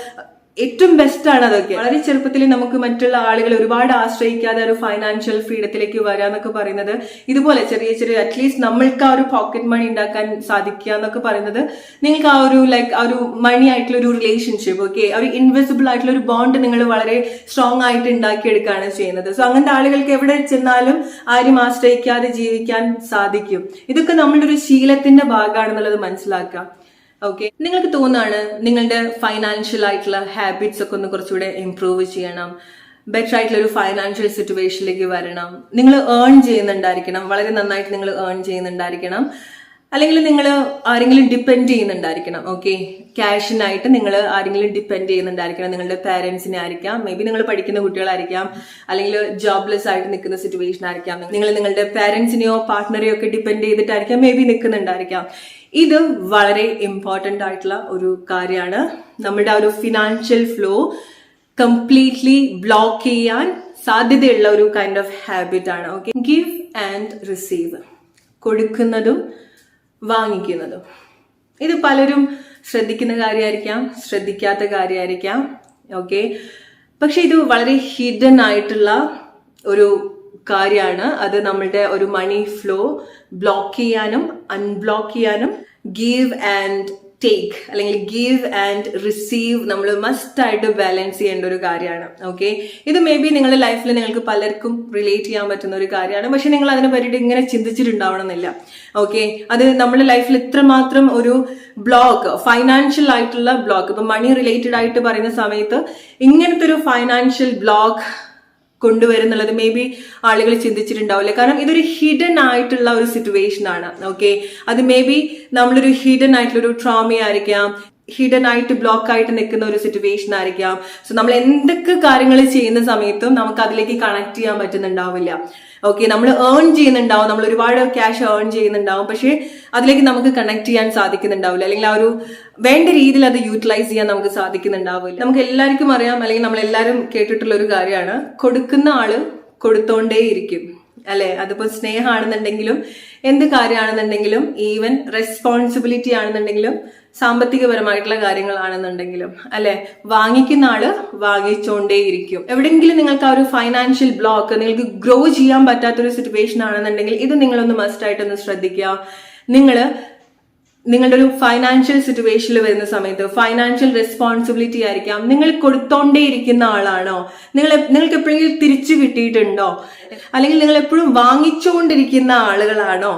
ഏറ്റവും ബെസ്റ്റ് ആണ് അതൊക്കെ. വളരെ ചെറുപ്പത്തിൽ നമുക്ക് മറ്റുള്ള ആളുകൾ ഒരുപാട് ആശ്രയിക്കാതെ ഒരു ഫൈനാൻഷ്യൽ ഫ്രീഡത്തിലേക്ക് വരാന്നൊക്കെ പറയുന്നത് ഇതുപോലെ ചെറിയ ചെറിയ അറ്റ്ലീസ്റ്റ് നമ്മൾക്ക് ആ ഒരു പോക്കറ്റ് മണി ഉണ്ടാക്കാൻ സാധിക്കുക എന്നൊക്കെ പറയുന്നത് നിങ്ങൾക്ക് ആ ഒരു ലൈക്ക് ആ ഒരു മണി ആയിട്ടുള്ള ഒരു റിലേഷൻഷിപ്പ്, ഓക്കെ, ഒരു ഇൻവിസിബിൾ ആയിട്ടുള്ള ഒരു ബോണ്ട് നിങ്ങൾ വളരെ സ്ട്രോങ് ആയിട്ട് ഉണ്ടാക്കിയെടുക്കുകയാണ് ചെയ്യുന്നത്. സോ അങ്ങനത്തെ ആളുകൾക്ക് എവിടെ ചെന്നാലും ആരും ആശ്രയിക്കാതെ ജീവിക്കാൻ സാധിക്കും. ഇതൊക്കെ നമ്മളുടെ ഒരു ശീലത്തിന്റെ ഭാഗമാണെന്നുള്ളത് മനസ്സിലാക്കാം. ഓക്കെ, നിങ്ങൾക്ക് തോന്നുകയാണ് നിങ്ങളുടെ ഫൈനാൻഷ്യൽ ആയിട്ടുള്ള ഹാബിറ്റ്സ് ഒക്കെ ഒന്ന് കുറച്ചുകൂടെ ഇംപ്രൂവ് ചെയ്യണം, ബെറ്റർ ആയിട്ടുള്ള ഒരു ഫൈനാൻഷ്യൽ സിറ്റുവേഷനിലേക്ക് വരണം, നിങ്ങൾ ഏൺ ചെയ്യുന്നുണ്ടായിരിക്കണം, വളരെ നന്നായിട്ട് നിങ്ങൾ ഏൺ ചെയ്യുന്നുണ്ടായിരിക്കണം, അല്ലെങ്കിൽ നിങ്ങൾ ആരെങ്കിലും ഡിപ്പെൻഡ് ചെയ്യുന്നുണ്ടായിരിക്കണം. ഓക്കെ, ക്യാഷിനായിട്ട് നിങ്ങൾ ആരെങ്കിലും ഡിപ്പെൻഡ് ചെയ്യുന്നുണ്ടായിരിക്കണം. നിങ്ങളുടെ പാരന്റ്സിനെ ആയിരിക്കാം, മേ ബി നിങ്ങൾ പഠിക്കുന്ന കുട്ടികളായിരിക്കാം, അല്ലെങ്കിൽ ജോബ്ലെസ് ആയിട്ട് നിൽക്കുന്ന സിറ്റുവേഷൻ ആയിരിക്കാം. നിങ്ങൾ നിങ്ങളുടെ പാരന്റ്സിനെയോ പാർട്ട്ണറെയോ ഒക്കെ ഡിപ്പെൻഡ് ചെയ്തിട്ടായിരിക്കാം മേ ബി നിൽക്കുന്നുണ്ടായിരിക്കാം. ഇത് വളരെ ഇമ്പോർട്ടൻ്റ് ആയിട്ടുള്ള ഒരു കാര്യമാണ്. നമ്മുടെ ആ ഒരു ഫിനാൻഷ്യൽ ഫ്ലോ കംപ്ലീറ്റ്ലി ബ്ലോക്ക് ചെയ്യാൻ സാധ്യതയുള്ള ഒരു കൈൻഡ് ഓഫ് ഹാബിറ്റ് ആണ്. ഓക്കെ, ഗിവ് ആൻഡ് റിസീവ്, കൊടുക്കുന്നതും വാങ്ങിക്കുന്നതും. ഇത് പലരും ശ്രദ്ധിക്കുന്ന കാര്യമായിരിക്കാം, ശ്രദ്ധിക്കാത്ത കാര്യമായിരിക്കാം. ഓക്കെ, പക്ഷെ ഇത് വളരെ ഹിഡൻ ആയിട്ടുള്ള ഒരു കാര്യമാണ്. അത് നമ്മളുടെ ഒരു മണി ഫ്ലോ ബ്ലോക്ക് ചെയ്യാനും അൺബ്ലോക്ക് ചെയ്യാനും ഗീവ് ആൻഡ് ടേക്ക് അല്ലെങ്കിൽ ഗീവ് ആൻഡ് റിസീവ് നമ്മൾ മസ്റ്റ് ആയിട്ട് ബാലൻസ് ചെയ്യേണ്ട ഒരു കാര്യമാണ്. ഓക്കെ, ഇത് മേ ബി നിങ്ങളുടെ ലൈഫിൽ നിങ്ങൾക്ക് പലർക്കും റിലേറ്റ് ചെയ്യാൻ പറ്റുന്ന ഒരു കാര്യമാണ്. പക്ഷെ നിങ്ങൾ അതിനെ പറ്റിയിട്ട് ഇങ്ങനെ ചിന്തിച്ചിട്ടുണ്ടാവണമെന്നില്ല. ഓക്കെ, അത് നമ്മുടെ ലൈഫിൽ ഇത്രമാത്രം ഒരു ബ്ലോക്ക്, ഫൈനാൻഷ്യൽ ആയിട്ടുള്ള ബ്ലോക്ക്, ഇപ്പൊ മണി റിലേറ്റഡ് ആയിട്ട് പറയുന്ന സമയത്ത് ഇങ്ങനത്തെ ഒരു ഫൈനാൻഷ്യൽ ബ്ലോക്ക് കൊണ്ടുവരുന്നുള്ളത് മേ ബി ആളുകൾ ചിന്തിച്ചിട്ടുണ്ടാവില്ല. കാരണം ഇതൊരു ഹിഡൻ ആയിട്ടുള്ള ഒരു സിറ്റുവേഷൻ ആണ്. ഓക്കെ, അത് മേ ബി നമ്മളൊരു ഹിഡൻ ആയിട്ടുള്ള ഒരു ട്രോമ ആയിരിക്കാം, ഹിഡൻ ആയിട്ട് ബ്ലോക്ക് ആയിട്ട് നിൽക്കുന്ന ഒരു സിറ്റുവേഷൻ ആയിരിക്കാം. സോ നമ്മൾ എന്തൊക്കെ കാര്യങ്ങൾ ചെയ്യുന്ന സമയത്തും നമുക്ക് അതിലേക്ക് കണക്ട് ചെയ്യാൻ പറ്റുന്നുണ്ടാവില്ല. ഓക്കെ, നമ്മൾ ഏൺ ചെയ്യുന്നുണ്ടാവും, നമ്മൾ ഒരുപാട് ക്യാഷ് ഏൺ ചെയ്യുന്നുണ്ടാവും, പക്ഷെ അതിലേക്ക് നമുക്ക് കണക്ട് ചെയ്യാൻ സാധിക്കുന്നുണ്ടാവില്ല, അല്ലെങ്കിൽ ആ ഒരു വേണ്ട രീതിയിൽ അത് യൂട്ടിലൈസ് ചെയ്യാൻ നമുക്ക് സാധിക്കുന്നുണ്ടാവില്ല. നമുക്ക് എല്ലാവർക്കും അറിയാം, അല്ലെങ്കിൽ നമ്മൾ എല്ലാവരും കേട്ടിട്ടുള്ള ഒരു കാര്യമാണ്, കൊടുക്കുന്ന ആള് കൊടുത്തോണ്ടേയിരിക്കും, അല്ലെ? അതിപ്പോ സ്നേഹമാണെന്നുണ്ടെങ്കിലും എന്ത് കാര്യമാണെന്നുണ്ടെങ്കിലും, ഈവൻ റെസ്പോൺസിബിലിറ്റി ആണെന്നുണ്ടെങ്കിലും, സാമ്പത്തികപരമായിട്ടുള്ള കാര്യങ്ങളാണെന്നുണ്ടെങ്കിലും, അല്ലെ, വാങ്ങിക്കുന്ന ആള് വാങ്ങിച്ചോണ്ടേയിരിക്കും. എവിടെയെങ്കിലും നിങ്ങൾക്ക് ആ ഒരു ഫൈനാൻഷ്യൽ ബ്ലോക്ക്, നിങ്ങൾക്ക് ഗ്രോ ചെയ്യാൻ പറ്റാത്തൊരു സിറ്റുവേഷൻ ആണെന്നുണ്ടെങ്കിൽ ഇത് നിങ്ങളൊന്ന് മസ്റ്റ് ആയിട്ടൊന്ന് ശ്രദ്ധിക്കുക. നിങ്ങളുടെ ഒരു ഫൈനാൻഷ്യൽ സിറ്റുവേഷനിൽ വരുന്ന സമയത്ത് ഫൈനാൻഷ്യൽ റെസ്പോൺസിബിലിറ്റി ആയിരിക്കാം, നിങ്ങൾ കൊടുത്തോണ്ടേയിരിക്കുന്ന ആളാണോ, നിങ്ങൾക്ക് എപ്പോഴെങ്കിലും തിരിച്ചു കിട്ടിയിട്ടുണ്ടോ, അല്ലെങ്കിൽ നിങ്ങൾ എപ്പോഴും വാങ്ങിച്ചുകൊണ്ടിരിക്കുന്ന ആളുകളാണോ,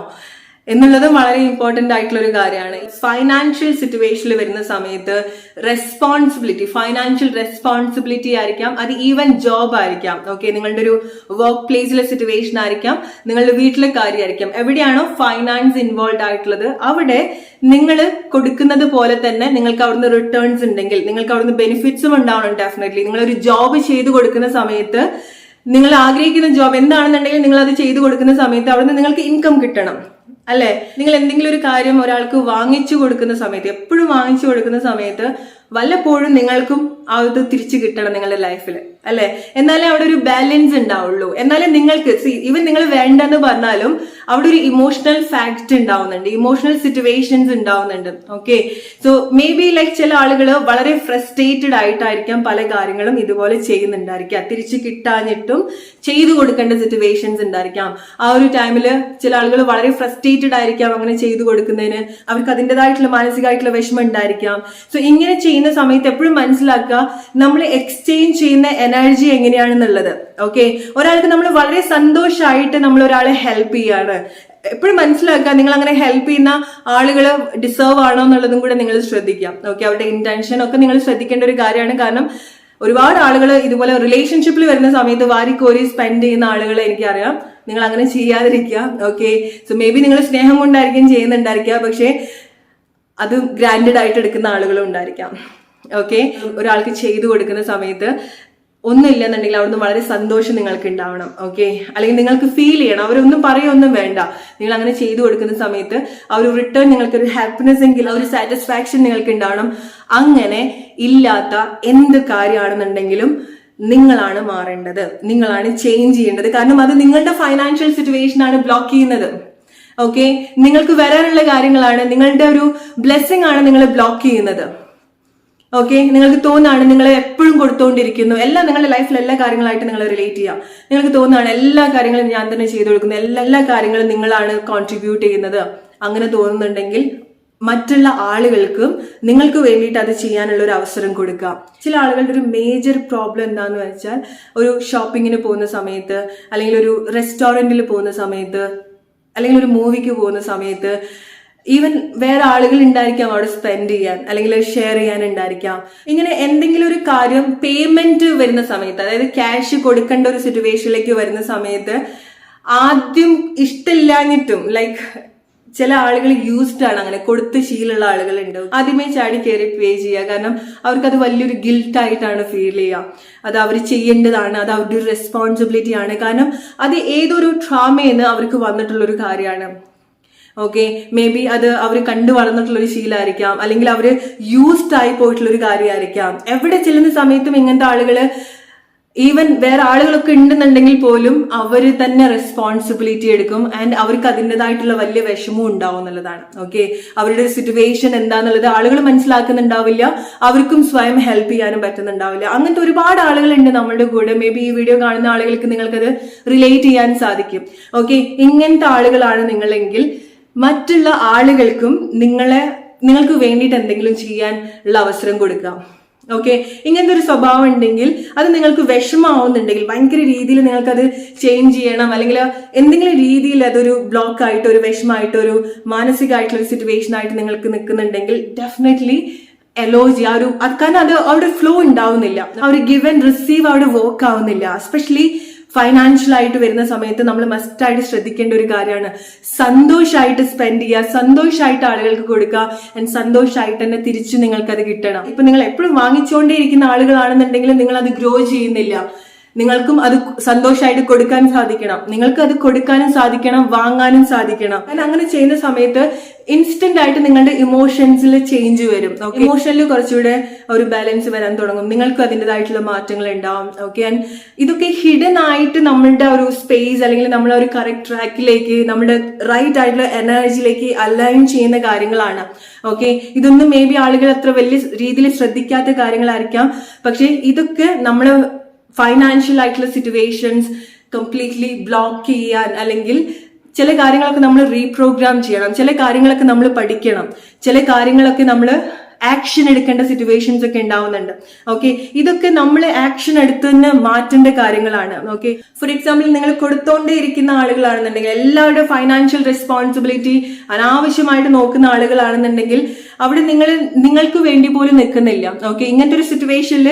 എന്നുള്ളതും വളരെ ഇമ്പോർട്ടന്റ് ആയിട്ടുള്ള ഒരു കാര്യമാണ്. ഫൈനാൻഷ്യൽ സിറ്റുവേഷനിൽ വരുന്ന സമയത്ത് ഫൈനാൻഷ്യൽ റെസ്പോൺസിബിലിറ്റി ആയിരിക്കാം, അത് ഈവൻ ജോബ് ആയിരിക്കാം, ഓക്കെ, നിങ്ങളുടെ ഒരു വർക്ക് പ്ലേസിലെ സിറ്റുവേഷൻ ആയിരിക്കാം, നിങ്ങളുടെ വീട്ടിലെ കാര്യമായിരിക്കാം, എവിടെയാണോ ഫൈനാൻസ് ഇൻവോൾവ് ആയിട്ടുള്ളത് അവിടെ നിങ്ങൾ കൊടുക്കുന്നത് പോലെ തന്നെ നിങ്ങൾക്ക് അവിടുന്ന് റിട്ടേൺസ് ഉണ്ടെങ്കിൽ നിങ്ങൾക്ക് അവിടുന്ന് ബെനിഫിറ്റ്സും ഉണ്ടാവണം. ഡെഫിനറ്റ്ലി നിങ്ങളൊരു ജോബ് ചെയ്ത് കൊടുക്കുന്ന സമയത്ത് നിങ്ങൾ ആഗ്രഹിക്കുന്ന ജോബ് എന്താണെന്നുണ്ടെങ്കിൽ നിങ്ങൾ അത് ചെയ്തു കൊടുക്കുന്ന സമയത്ത് അവിടുന്ന് നിങ്ങൾക്ക് ഇൻകം കിട്ടണം, അല്ലെ? നിങ്ങൾ എന്തെങ്കിലും ഒരു കാര്യം ഒരാൾക്ക് വാങ്ങിച്ചു കൊടുക്കുന്ന സമയത്ത്, എപ്പോഴും വാങ്ങിച്ചു കൊടുക്കുന്ന സമയത്ത് വല്ലപ്പോഴും നിങ്ങൾക്കും അത് തിരിച്ചു കിട്ടണം നിങ്ങളുടെ ലൈഫിൽ, അല്ലെ? എന്നാലേ അവിടെ ഒരു ബാലൻസ് ഉണ്ടാവുള്ളൂ. എന്നാലേ നിങ്ങൾക്ക് ഈവൻ നിങ്ങൾ വേണ്ടെന്ന് പറഞ്ഞാലും അവിടെ ഒരു ഇമോഷണൽ ഫാക്ട് ഉണ്ടാവുന്നുണ്ട്, ഇമോഷണൽ സിറ്റുവേഷൻസ് ഉണ്ടാവുന്നുണ്ട്. Okay, so may be like ചില ആളുകൾ വളരെ ഫ്രസ്ട്രേറ്റഡ് ആയിട്ടായിരിക്കാം പല കാര്യങ്ങളും ഇതുപോലെ ചെയ്യുന്നുണ്ടായിരിക്കാം, തിരിച്ചു കിട്ടാഞ്ഞിട്ടും ചെയ്തു കൊടുക്കേണ്ട സിറ്റുവേഷൻസ് ഉണ്ടായിരിക്കാം. ആ ഒരു ടൈമിൽ ചില ആളുകൾ വളരെ ഫ്രസ്ട്രേറ്റഡ് ആയിരിക്കാം അങ്ങനെ ചെയ്തു കൊടുക്കുന്നതിന്, അവർക്ക് അതിൻ്റെതായിട്ടുള്ള മാനസികമായിട്ടുള്ള വിഷമം ഉണ്ടായിരിക്കാം. സോ ഇങ്ങനെ ചെയ്യുന്ന സമയത്ത് എപ്പോഴും മനസ്സിലാക്കുക നമ്മൾ എക്സ്ചേഞ്ച് ചെയ്യുന്ന എനർജി എങ്ങനെയാണെന്നുള്ളത്. ഓക്കെ, ഒരാൾക്ക് നമ്മൾ വളരെ സന്തോഷമായിട്ട് നമ്മൾ ഒരാളെ ഹെൽപ്പ് ചെയ്യാണ്, എപ്പോഴും മനസ്സിലാക്കുക നിങ്ങൾ അങ്ങനെ ഹെൽപ്പ് ചെയ്യുന്ന ആളുകൾ ഡിസേർവ് ആണോ എന്നുള്ളതും കൂടെ നിങ്ങൾ ശ്രദ്ധിക്കാം. ഓക്കെ, അവരുടെ ഇന്റൻഷൻ ഒക്കെ നിങ്ങൾ ശ്രദ്ധിക്കേണ്ട ഒരു കാര്യമാണ്. കാരണം ഒരുപാട് ആളുകൾ ഇതുപോലെ റിലേഷൻഷിപ്പിൽ വരുന്ന സമയത്ത് വാരിക്കോരി സ്പെൻഡ് ചെയ്യുന്ന ആളുകളെ എനിക്കറിയാം. നിങ്ങൾ അങ്ങനെ ചെയ്യാതിരിക്കുക. ഓക്കെ, സോ മേ ബി നിങ്ങൾ സ്നേഹം കൊണ്ടായിരിക്കും ചെയ്യുന്നുണ്ടായിരിക്കുക, പക്ഷേ അത് ഗ്രാൻഡഡ് ആയിട്ട് എടുക്കുന്ന ആളുകളും ഉണ്ടായിരിക്കാം. ഓക്കെ, ഒരാൾക്ക് ചെയ്തു കൊടുക്കുന്ന സമയത്ത് ഒന്നുമില്ലെന്നുണ്ടെങ്കിൽ അവിടുന്ന് വളരെ സന്തോഷം നിങ്ങൾക്ക് ഉണ്ടാവണം. ഓക്കെ, അല്ലെങ്കിൽ നിങ്ങൾക്ക് ഫീൽ ചെയ്യണം, അവരൊന്നും പറയൊന്നും വേണ്ട, നിങ്ങൾ അങ്ങനെ ചെയ്തു കൊടുക്കുന്ന സമയത്ത് ആ ഒരു റിട്ടേൺ നിങ്ങൾക്ക് ഒരു ഹാപ്പിനെസ് എങ്കിൽ ഒരു സാറ്റിസ്ഫാക്ഷൻ നിങ്ങൾക്ക് ഉണ്ടാവണം. അങ്ങനെ ഇല്ലാത്ത എന്ത് കാര്യമാണെന്നുണ്ടെങ്കിലും നിങ്ങളാണ് മാറേണ്ടത്, നിങ്ങളാണ് ചേഞ്ച് ചെയ്യേണ്ടത്. കാരണം അത് നിങ്ങളുടെ ഫൈനാൻഷ്യൽ സിറ്റുവേഷൻ ആണ് ബ്ലോക്ക് ചെയ്യുന്നത്. ഓക്കെ, നിങ്ങൾക്ക് വരാനുള്ള കാര്യങ്ങളാണ്, നിങ്ങളുടെ ഒരു ബ്ലെസ്സിങ് ആണ് നിങ്ങൾ ബ്ലോക്ക് ചെയ്യുന്നത്. ഓക്കെ, നിങ്ങൾക്ക് തോന്നാണ് നിങ്ങൾ എപ്പോഴും കൊടുത്തുകൊണ്ടിരിക്കുന്നു, എല്ലാം നിങ്ങളുടെ ലൈഫിൽ എല്ലാ കാര്യങ്ങളായിട്ട് നിങ്ങൾ റിലേറ്റ് ചെയ്യാം. നിങ്ങൾക്ക് തോന്നാണ് എല്ലാ കാര്യങ്ങളും ഞാൻ തന്നെ ചെയ്തു കൊടുക്കുന്നു, എല്ലാ കാര്യങ്ങളും നിങ്ങളാണ് കോൺട്രിബ്യൂട്ട് ചെയ്യുന്നത്. അങ്ങനെ തോന്നുന്നുണ്ടെങ്കിൽ മറ്റുള്ള ആളുകൾക്കും നിങ്ങൾക്ക് വേണ്ടിയിട്ട് അത് ചെയ്യാനുള്ള ഒരു അവസരം കൊടുക്കാം. ചില ആളുകളുടെ ഒരു മേജർ പ്രോബ്ലം എന്താന്ന് വെച്ചാൽ ഒരു ഷോപ്പിങ്ങിന് പോകുന്ന സമയത്ത്, അല്ലെങ്കിൽ ഒരു റെസ്റ്റോറൻറ്റിൽ പോകുന്ന സമയത്ത്, അല്ലെങ്കിൽ ഒരു മൂവിക്ക് പോകുന്ന സമയത്ത് ഈവൻ വേറെ ആളുകൾ ഉണ്ടായിരിക്കാം അവിടെ സ്പെൻഡ് ചെയ്യാൻ, അല്ലെങ്കിൽ ഷെയർ ചെയ്യാൻ ഉണ്ടായിരിക്കാം. ഇങ്ങനെ എന്തെങ്കിലും ഒരു കാര്യം പേയ്മെന്റ് വരുന്ന സമയത്ത്, അതായത് ക്യാഷ് കൊടുക്കേണ്ട ഒരു സിറ്റുവേഷനിലേക്ക് വരുന്ന സമയത്ത് ആദ്യം ഇഷ്ടമില്ലാഞ്ഞിട്ടും ലൈക്ക് ചില ആളുകൾ യൂസ്ഡ് ആണ്, അങ്ങനെ കൊടുത്ത് ശീലമുള്ള ആളുകളുണ്ട്. ആദ്യമേ ചാടി കയറി പേ ചെയ്യുക, കാരണം അവർക്കത് വലിയൊരു ഗിൽട്ട് ആയിട്ടാണ് ഫീൽ ചെയ്യുക. അത് അവർ ചെയ്യേണ്ടതാണ്, അത് അവരുടെ ഒരു റെസ്പോൺസിബിലിറ്റി ആണ്. കാരണം അത് ഏതൊരു ട്രോമയെന്ന് അവർക്ക് വന്നിട്ടുള്ളൊരു കാര്യമാണ്. ഓക്കെ, മേ ബി അത് അവർ കണ്ടു വളർന്നിട്ടുള്ളൊരു ശീലമായിരിക്കാം, അല്ലെങ്കിൽ അവർ യൂസ്ഡ് ആയി പോയിട്ടുള്ളൊരു കാര്യമായിരിക്കാം. എവിടെ ചെല്ലുന്ന സമയത്തും ഇങ്ങനത്തെ ആളുകൾ ഈവൻ വേറെ ആളുകളൊക്കെ ഉണ്ടെന്നുണ്ടെങ്കിൽ പോലും അവർ തന്നെ റെസ്പോൺസിബിലിറ്റി എടുക്കും, ആൻഡ് അവർക്ക് അതിൻ്റെതായിട്ടുള്ള വലിയ വിഷമവും ഉണ്ടാവും എന്നുള്ളതാണ്. ഓക്കെ, അവരുടെ സിറ്റുവേഷൻ എന്താന്നുള്ളത് ആളുകൾ മനസ്സിലാക്കുന്നുണ്ടാവില്ല, അവർക്കും സ്വയം ഹെൽപ്പ് ചെയ്യാനും പറ്റുന്നുണ്ടാവില്ല. അങ്ങനത്തെ ഒരുപാട് ആളുകളുണ്ട് നമ്മളുടെ കൂടെ. മേ ബി ഈ വീഡിയോ കാണുന്ന ആളുകൾക്ക് നിങ്ങൾക്കത് റിലേറ്റ് ചെയ്യാൻ സാധിക്കും. ഓക്കെ, ഇങ്ങനത്തെ ആളുകളാണ് നിങ്ങളെങ്കിൽ മറ്റുള്ള ആളുകൾക്കും നിങ്ങൾക്ക് വേണ്ടിയിട്ട് എന്തെങ്കിലും ചെയ്യാൻ ഉള്ള അവസരം കൊടുക്കാം. ഓക്കെ, ഇങ്ങനത്തെ ഒരു സ്വഭാവം ഉണ്ടെങ്കിൽ അത് നിങ്ങൾക്ക് വിഷമാവുന്നുണ്ടെങ്കിൽ, ഭയങ്കര രീതിയിൽ നിങ്ങൾക്കത് ചേഞ്ച് ചെയ്യണം, അല്ലെങ്കിൽ എന്തെങ്കിലും രീതിയിൽ അതൊരു ബ്ലോക്ക് ആയിട്ട്, ഒരു വിഷമായിട്ട്, ഒരു മാനസികമായിട്ടുള്ള ഒരു സിറ്റുവേഷൻ ആയിട്ട് നിങ്ങൾക്ക് നിൽക്കുന്നുണ്ടെങ്കിൽ ഡെഫിനറ്റ്ലി അലോ ചെയ്യുക. കാരണം അത് അവിടെ ഫ്ലോ ഉണ്ടാവുന്നില്ല, ആ ഒരു ഗിവ് ആൻഡ് റിസീവ് അവിടെ വർക്ക് ആവുന്നില്ല. എസ്പെഷ്യലി ഫൈനാൻഷ്യൽ ആയിട്ട് വരുന്ന സമയത്ത് നമ്മൾ മസ്റ്റായിട്ട് ശ്രദ്ധിക്കേണ്ട ഒരു കാര്യമാണ് സന്തോഷമായിട്ട് സ്പെൻഡ് ചെയ്യുക, സന്തോഷമായിട്ട് ആളുകൾക്ക് കൊടുക്കുക, ആൻഡ് സന്തോഷമായിട്ട് തന്നെ തിരിച്ചു നിങ്ങൾക്ക് അത് കിട്ടണം. ഇപ്പൊ നിങ്ങൾ എപ്പോഴും വാങ്ങിച്ചുകൊണ്ടേ ഇരിക്കുന്ന ആളുകളാണെന്നുണ്ടെങ്കിൽ നിങ്ങൾ അത് ഗ്രോ ചെയ്യുന്നില്ല. നിങ്ങൾക്കും അത് സന്തോഷമായിട്ട് കൊടുക്കാൻ സാധിക്കണം, നിങ്ങൾക്ക് അത് കൊടുക്കാനും സാധിക്കണം, വാങ്ങാനും സാധിക്കണം. കാരണം അങ്ങനെ ചെയ്യുന്ന സമയത്ത് ഇൻസ്റ്റന്റ് ആയിട്ട് നിങ്ങളുടെ ഇമോഷൻസിൽ ചേഞ്ച് വരും. ഇമോഷനിൽ കുറച്ചുകൂടെ ഒരു ബാലൻസ് വരാൻ തുടങ്ങും, നിങ്ങൾക്കും അതിൻ്റെതായിട്ടുള്ള മാറ്റങ്ങൾ ഉണ്ടാവും. ഓക്കെ, ആൻഡ് ഇതൊക്കെ ഹിഡൻ ആയിട്ട് നമ്മളുടെ ഒരു സ്പേസ്, അല്ലെങ്കിൽ നമ്മളെ ഒരു കറക്റ്റ് ട്രാക്കിലേക്ക്, നമ്മുടെ റൈറ്റ് ആയിട്ടുള്ള എനർജിയിലേക്ക് അലൈൻ ചെയ്യുന്ന കാര്യങ്ങളാണ്. ഓക്കെ, ഇതൊന്നും മേ ബി ആളുകൾ അത്ര വലിയ രീതിയിൽ ശ്രദ്ധിക്കാത്ത കാര്യങ്ങളായിരിക്കാം, പക്ഷെ ഇതൊക്കെ നമ്മൾ ഫൈനാൻഷ്യൽ ആയിട്ടുള്ള സിറ്റുവേഷൻസ് കംപ്ലീറ്റ്ലി ബ്ലോക്ക് ചെയ്യാൻ, അല്ലെങ്കിൽ ചില കാര്യങ്ങളൊക്കെ നമ്മൾ റീപ്രോഗ്രാം ചെയ്യണം, ചില കാര്യങ്ങളൊക്കെ നമ്മൾ പഠിക്കണം, ചില കാര്യങ്ങളൊക്കെ നമ്മൾ ആക്ഷൻ എടുക്കേണ്ട സിറ്റുവേഷൻസ് ഒക്കെ ഉണ്ടാവുന്നുണ്ട്. ഓക്കെ, ഇതൊക്കെ നമ്മൾ ആക്ഷൻ എടുത്ത് തന്നെ മാറ്റേണ്ട കാര്യങ്ങളാണ്. ഓക്കെ, ഫോർ എക്സാമ്പിൾ നിങ്ങൾ കൊടുത്തോണ്ടേ ഇരിക്കുന്ന ആളുകളാണെന്നുണ്ടെങ്കിൽ, എല്ലാവരുടെ ഫൈനാൻഷ്യൽ റെസ്പോൺസിബിലിറ്റി അനാവശ്യമായിട്ട് നോക്കുന്ന ആളുകളാണെന്നുണ്ടെങ്കിൽ അവിടെ നിങ്ങൾക്ക് വേണ്ടി പോലും നിൽക്കുന്നില്ല. ഓക്കെ, ഇങ്ങനത്തെ ഒരു സിറ്റുവേഷനിൽ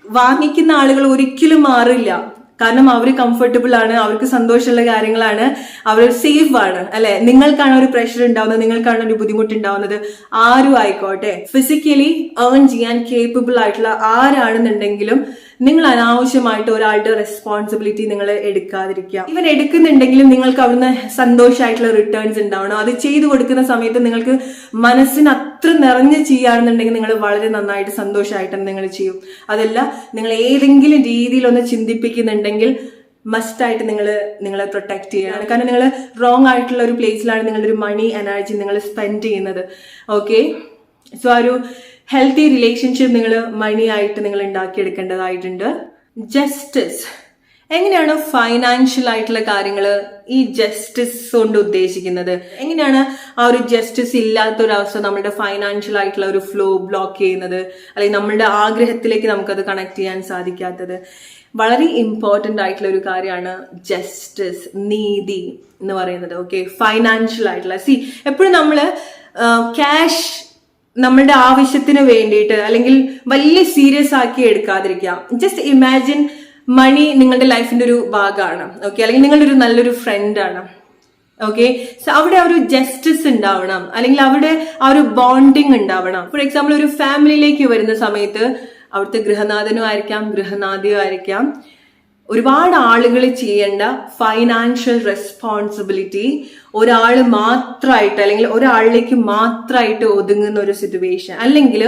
വാങ്ങിക്കുന്ന ആളുകൾ ഒരിക്കലും മാറില്ല. കാരണം അവർ കംഫർട്ടബിൾ ആണ്, അവർക്ക് സന്തോഷമുള്ള കാര്യങ്ങളാണ്, അവർ സേഫ് ആണ്, അല്ലെ? നിങ്ങൾക്കാണ് ഒരു പ്രഷർ ഉണ്ടാവുന്നത്, നിങ്ങൾക്കാണ് ഒരു ബുദ്ധിമുട്ടുണ്ടാവുന്നത്, ആരും ആയിക്കോട്ടെ. ഫിസിക്കലി ഏൺ ചെയ്യാൻ കേപ്പബിൾ ആയിട്ടുള്ള ആരാണെന്നുണ്ടെങ്കിലും നിങ്ങൾ അനാവശ്യമായിട്ട് ഒരാളുടെ റെസ്പോൺസിബിലിറ്റി നിങ്ങൾ എടുക്കാതിരിക്കുക. ഇവൻ എടുക്കുന്നുണ്ടെങ്കിലും നിങ്ങൾക്ക് അവിടുന്ന് സന്തോഷമായിട്ടുള്ള റിട്ടേൺസ് ഉണ്ടാവണം. അത് ചെയ്തു കൊടുക്കുന്ന സമയത്ത് നിങ്ങൾക്ക് മനസ്സിന് അത്ര നിറഞ്ഞ് ചെയ്യുകയാണെന്നുണ്ടെങ്കിൽ നിങ്ങൾ വളരെ നന്നായിട്ട് സന്തോഷമായിട്ട് നിങ്ങൾ ചെയ്യും. അതല്ല, നിങ്ങൾ ഏതെങ്കിലും രീതിയിൽ ഒന്ന് ചിന്തിപ്പിക്കുന്നുണ്ടെങ്കിൽ മസ്റ്റായിട്ട് നിങ്ങളെ പ്രൊട്ടക്ട് ചെയ്യണം. കാരണം നിങ്ങൾ റോങ് ആയിട്ടുള്ള ഒരു പ്ലേസിലാണ് നിങ്ങളുടെ ഒരു മണി എനർജി നിങ്ങൾ സ്പെൻഡ് ചെയ്യുന്നത്. ഓക്കെ, സോ ആ ഒരു ഹെൽത്തി റിലേഷൻഷിപ്പ് നിങ്ങൾ മണി ആയിട്ട് നിങ്ങൾ ഉണ്ടാക്കിയെടുക്കേണ്ടതായിട്ടുണ്ട്. ജസ്റ്റിസ്, എങ്ങനെയാണ് ഫൈനാൻഷ്യൽ ആയിട്ടുള്ള കാര്യങ്ങൾ ഈ ജസ്റ്റിസ് കൊണ്ട് ഉദ്ദേശിക്കുന്നത്? എങ്ങനെയാണ് ആ ഒരു ജസ്റ്റിസ് ഇല്ലാത്തൊരവസ്ഥ നമ്മുടെ ഫൈനാൻഷ്യൽ ആയിട്ടുള്ള ഒരു ഫ്ലോ ബ്ലോക്ക് ചെയ്യുന്നത്, അല്ലെങ്കിൽ നമ്മളുടെ ആഗ്രഹത്തിലേക്ക് നമുക്കത് കണക്ട് ചെയ്യാൻ സാധിക്കാത്തത്? വളരെ ഇമ്പോർട്ടൻ്റ് ആയിട്ടുള്ള ഒരു കാര്യമാണ് ജസ്റ്റിസ്, നീതി എന്ന് പറയുന്നത്. ഓക്കെ, ഫൈനാൻഷ്യൽ ആയിട്ടുള്ള എപ്പോഴും നമ്മൾ ക്യാഷ് നമ്മളുടെ ആവശ്യത്തിന് വേണ്ടിയിട്ട് അല്ലെങ്കിൽ വലിയ സീരിയസ് ആക്കി എടുക്കാതിരിക്കുക. ജസ്റ്റ് ഇമാജിൻ മണി നിങ്ങളുടെ ലൈഫിന്റെ ഒരു ഭാഗമാണ്. ഓക്കെ, അല്ലെങ്കിൽ നിങ്ങളുടെ ഒരു നല്ലൊരു ഫ്രണ്ടാണ്. ഓക്കെ, സോ അവിടെ ആ ഒരു ജസ്റ്റിസ് ഉണ്ടാവണം, അല്ലെങ്കിൽ അവിടെ ആ ഒരു ബോണ്ടിങ് ഉണ്ടാവണം. ഫോർ എക്സാമ്പിൾ, ഒരു ഫാമിലിയിലേക്ക് വരുന്ന സമയത്ത് അവിടുത്തെ ഗൃഹനാഥനും ആയിരിക്കാം, ഗൃഹനാഥിയും ആയിരിക്കാം, ഒരുപാട് ആളുകൾ ചെയ്യേണ്ട ഫൈനാൻഷ്യൽ റെസ്പോൺസിബിലിറ്റി ഒരാൾ മാത്രമായിട്ട് അല്ലെങ്കിൽ ഒരാളിലേക്ക് മാത്രമായിട്ട് ഒതുങ്ങുന്ന ഒരു സിറ്റുവേഷൻ, അല്ലെങ്കിൽ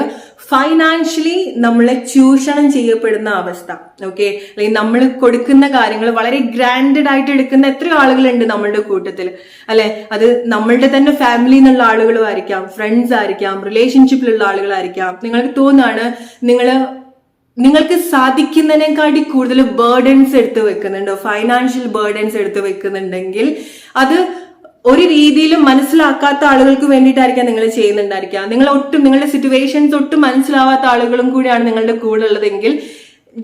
ഫൈനാൻഷ്യലി നമ്മളെ ചൂഷണം ചെയ്യപ്പെടുന്ന അവസ്ഥ. ഓക്കെ, അല്ലെങ്കിൽ നമ്മൾ കൊടുക്കുന്ന കാര്യങ്ങൾ വളരെ ഗ്രാൻഡഡ് ആയിട്ട് എടുക്കുന്ന എത്രയോ ആളുകളുണ്ട് നമ്മളുടെ കൂട്ടത്തിൽ, അല്ലെ? അത് നമ്മളുടെ തന്നെ ഫാമിലി എന്നുള്ള ആളുകളും ആയിരിക്കാം, ഫ്രണ്ട്സ് ആയിരിക്കാം, റിലേഷൻഷിപ്പിലുള്ള ആളുകളായിരിക്കാം. നിങ്ങൾക്ക് തോന്നുകയാണ് നിങ്ങൾക്ക് സാധിക്കുന്നതിനേക്കാട്ടി കൂടുതൽ ബേർഡൻസ് എടുത്ത് വെക്കുന്നുണ്ടോ, ഫൈനാൻഷ്യൽ ബേർഡൻസ് എടുത്ത് വെക്കുന്നുണ്ടെങ്കിൽ അത് ഒരു രീതിയിലും മനസ്സിലാക്കാത്ത ആളുകൾക്ക് വേണ്ടിയിട്ടായിരിക്കാം നിങ്ങൾ ചെയ്യുന്നുണ്ടായിരിക്കുക. നിങ്ങളുടെ സിറ്റുവേഷൻസ് ഒട്ടും മനസ്സിലാവാത്ത ആളുകളും കൂടിയാണ് നിങ്ങളുടെ കൂടെ ഉള്ളതെങ്കിൽ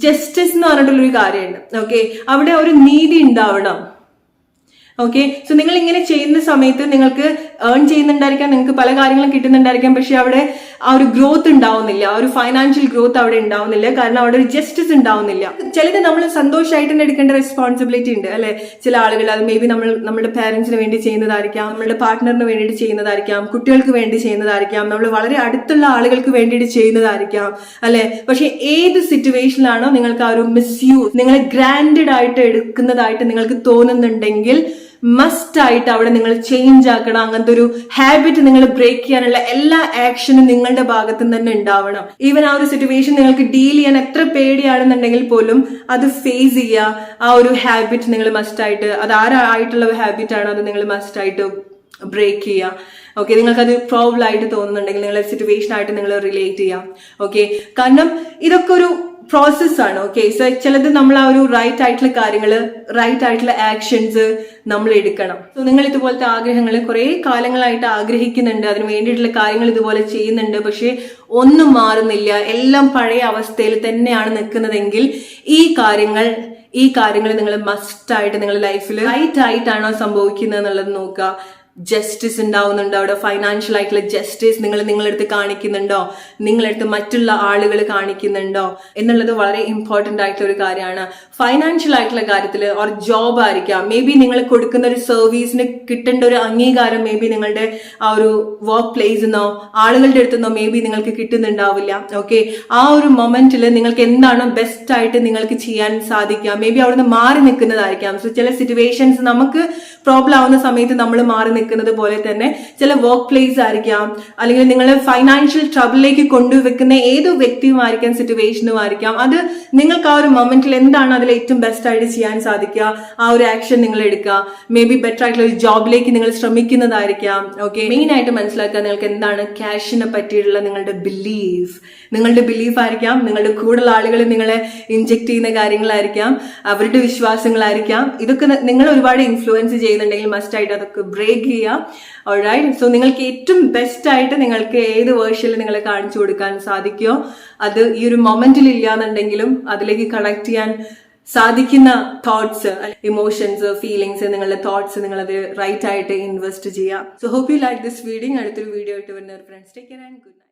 ജസ്റ്റിസ് എന്ന് പറഞ്ഞിട്ടുള്ളൊരു കാര്യമുണ്ട്. ഓക്കെ, അവിടെ ഒരു നീതി ഉണ്ടാവണം. ഓക്കെ, സോ നിങ്ങൾ ഇങ്ങനെ ചെയ്യുന്ന സമയത്ത് നിങ്ങൾക്ക് ഏൺ ചെയ്യുന്നുണ്ടായിരിക്കാം, നിങ്ങൾക്ക് പല കാര്യങ്ങളും കിട്ടുന്നുണ്ടായിരിക്കാം, പക്ഷെ അവിടെ ആ ഒരു ഗ്രോത്ത് ഉണ്ടാവുന്നില്ല, ആ ഒരു ഫൈനാൻഷ്യൽ ഗ്രോത്ത് അവിടെ ഉണ്ടാവുന്നില്ല. കാരണം അവിടെ ഒരു ജസ്റ്റിസ് ഉണ്ടാവുന്നില്ല. ചിലത് നമ്മൾ സന്തോഷമായിട്ട് തന്നെ എടുക്കേണ്ട റെസ്പോൺസിബിലിറ്റി ഉണ്ട്, അല്ലെ? ചില ആളുകൾ അത് മേ ബി നമ്മുടെ പാരന്റ്സിന് വേണ്ടി ചെയ്യുന്നതായിരിക്കാം, നമ്മുടെ പാർട്ട്ണറിന് വേണ്ടിയിട്ട് ചെയ്യുന്നതായിരിക്കാം, കുട്ടികൾക്ക് വേണ്ടി ചെയ്യുന്നതായിരിക്കാം, നമ്മൾ വളരെ അടുത്തുള്ള ആളുകൾക്ക് വേണ്ടിയിട്ട് ചെയ്യുന്നതായിരിക്കാം, അല്ലെ? പക്ഷെ ഏത് സിറ്റുവേഷനിലാണോ നിങ്ങൾക്ക് ആ ഒരു മിസ്യൂസ്, നിങ്ങൾ ഗ്രാൻഡഡ് ആയിട്ട് എടുക്കുന്നതായിട്ട് നിങ്ങൾക്ക് തോന്നുന്നുണ്ടെങ്കിൽ മസ്റ്റ് ആയിട്ട് അവിടെ നിങ്ങൾ ചേഞ്ച് ആക്കണം. അങ്ങനത്തെ ഒരു ഹാബിറ്റ് നിങ്ങൾ ബ്രേക്ക് ചെയ്യാനുള്ള എല്ലാ ആക്ഷനും നിങ്ങളുടെ ഭാഗത്തു നിന്ന് തന്നെ ഉണ്ടാവണം. ഈവൻ ആ ഒരു സിറ്റുവേഷൻ നിങ്ങൾക്ക് ഡീൽ ചെയ്യാൻ എത്ര പേടിയാണെന്നുണ്ടെങ്കിൽ പോലും അത് ഫേസ് ചെയ്യുക. ആ ഒരു ഹാബിറ്റ് നിങ്ങൾ മസ്റ്റ് ആയിട്ട്, അത് ആരായിട്ടുള്ള ഹാബിറ്റ് ആണോ അത് നിങ്ങൾ മസ്റ്റ് ആയിട്ട് ബ്രേക്ക് ചെയ്യുക. ഓക്കെ, നിങ്ങൾക്കത് പ്രോബ്ലം ആയിട്ട് തോന്നുന്നുണ്ടെങ്കിൽ നിങ്ങളെ സിറ്റുവേഷൻ ആയിട്ട് നിങ്ങൾ റിലേറ്റ് ചെയ്യാം. ഓക്കെ, കാരണം ഇതൊക്കെ ഒരു പ്രോസസ്സാണ്. ഓക്കെ, സോ ചിലത് നമ്മൾ ആ ഒരു റൈറ്റ് ആയിട്ടുള്ള കാര്യങ്ങൾ, റൈറ്റ് ആയിട്ടുള്ള ആക്ഷൻസ് നമ്മൾ എടുക്കണം. സോ നിങ്ങൾ ഇതുപോലത്തെ ആഗ്രഹങ്ങൾ കുറെ കാലങ്ങളായിട്ട് ആഗ്രഹിക്കുന്നുണ്ട്, അതിന് വേണ്ടിയിട്ടുള്ള കാര്യങ്ങൾ ഇതുപോലെ ചെയ്യുന്നുണ്ട്, പക്ഷെ ഒന്നും മാറുന്നില്ല, എല്ലാം പഴയ അവസ്ഥയിൽ തന്നെയാണ് നിൽക്കുന്നതെങ്കിൽ ഈ കാര്യങ്ങൾ നിങ്ങൾ മസ്റ്റായിട്ട് നിങ്ങളുടെ ലൈഫിൽ റൈറ്റ് ആയിട്ടാണോ സംഭവിക്കുന്നത് എന്നുള്ളത് നോക്കുക. ജസ്റ്റിസ് ഉണ്ടാവുന്നുണ്ടോ അവിടെ? ഫൈനാൻഷ്യൽ ആയിട്ടുള്ള ജസ്റ്റിസ് നിങ്ങളടുത്ത് കാണിക്കുന്നുണ്ടോ, നിങ്ങളടുത്ത് മറ്റുള്ള ആളുകൾ കാണിക്കുന്നുണ്ടോ എന്നുള്ളത് വളരെ ഇമ്പോർട്ടന്റ് ആയിട്ടുള്ള ഒരു കാര്യമാണ്. ഫൈനാൻഷ്യൽ ആയിട്ടുള്ള കാര്യത്തിൽ ഒരു ജോബ് ആയിരിക്കാം, മേ ബി നിങ്ങൾ കൊടുക്കുന്ന ഒരു സർവീസിന് കിട്ടേണ്ട ഒരു അംഗീകാരം മേ ബി നിങ്ങളുടെ ആ ഒരു വർക്ക് പ്ലേസിന്നോ ആളുകളുടെ അടുത്തുനിന്നോ മേ ബി നിങ്ങൾക്ക് കിട്ടുന്നുണ്ടാവില്ല. ഓക്കെ, ആ ഒരു മൊമെന്റിൽ നിങ്ങൾക്ക് എന്താണോ ബെസ്റ്റ് ആയിട്ട് നിങ്ങൾക്ക് ചെയ്യാൻ സാധിക്കുക, മേ ബി അവിടുന്ന് മാറി നിൽക്കുന്നതായിരിക്കാം. സോ ചില സിറ്റുവേഷൻസ് നമുക്ക് പ്രോബ്ലം ആവുന്ന സമയത്ത് നമ്മൾ മാറി നിൽക്കുന്നത് പോലെ തന്നെ ചില വർക്ക് പ്ലേസ് ആയിരിക്കാം, അല്ലെങ്കിൽ നിങ്ങൾ ഫൈനാൻഷ്യൽ ട്രബിളിലേക്ക് കൊണ്ടുവെക്കുന്ന ഏതോ വ്യക്തിയുമായിരിക്കാം, സിറ്റുവേഷനും ആയിരിക്കാം. അത് നിങ്ങൾക്ക് ആ ഒരു മൊമെന്റിൽ എന്താണ് അതിൽ ഏറ്റവും ബെസ്റ്റ് ആയിട്ട് ചെയ്യാൻ സാധിക്കുക, ആ ഒരു ആക്ഷൻ നിങ്ങൾ എടുക്കുക. മേ ബി ബെറ്റർ ആയിട്ടുള്ള ഒരു ജോബിലേക്ക് നിങ്ങൾ ശ്രമിക്കുന്നതായിരിക്കാം. ഓക്കെ, മെയിൻ ആയിട്ട് മനസ്സിലാക്കുക നിങ്ങൾക്ക് എന്താണ് ക്യാഷിനെ പറ്റിയിട്ടുള്ള നിങ്ങളുടെ ബിലീഫ് ആയിരിക്കാം, നിങ്ങളുടെ കൂടുതൽ ആളുകൾ നിങ്ങളെ ഇൻജെക്ട് ചെയ്യുന്ന കാര്യങ്ങളായിരിക്കാം, അവരുടെ വിശ്വാസങ്ങളായിരിക്കാം. ഇതൊക്കെ നിങ്ങൾ ഒരുപാട് ഇൻഫ്ലുവൻസ് ചെയ്യുന്നുണ്ടെങ്കിൽ മസ്റ്റ് ആയിട്ട് അതൊക്കെ ബ്രേക്ക് ചെയ്യാം. ഓൾറൈറ്റ്, സോ നിങ്ങൾക്ക് ഏറ്റവും ബെസ്റ്റ് ആയിട്ട് നിങ്ങൾക്ക് ഏത് വേർഷനിൽ നിങ്ങളെ കാണിച്ചു കൊടുക്കാൻ സാധിക്കുമോ അത് ഈ ഒരു മൊമെന്റിൽ ഇല്ലാന്നുണ്ടെങ്കിലും അതിലേക്ക് കണക്ട് ചെയ്യാൻ സാധിക്കുന്ന തോട്ട്സ്, ഇമോഷൻസ്, ഫീലിങ്സ്, നിങ്ങളുടെ തോട്ട്സ് നിങ്ങളത് റൈറ്റ് ആയിട്ട് ഇൻവെസ്റ്റ് ചെയ്യാം. So hope you like this video. അടുത്തൊരു വീഡിയോ ആയിട്ട് വരുന്ന friends, take care and good night.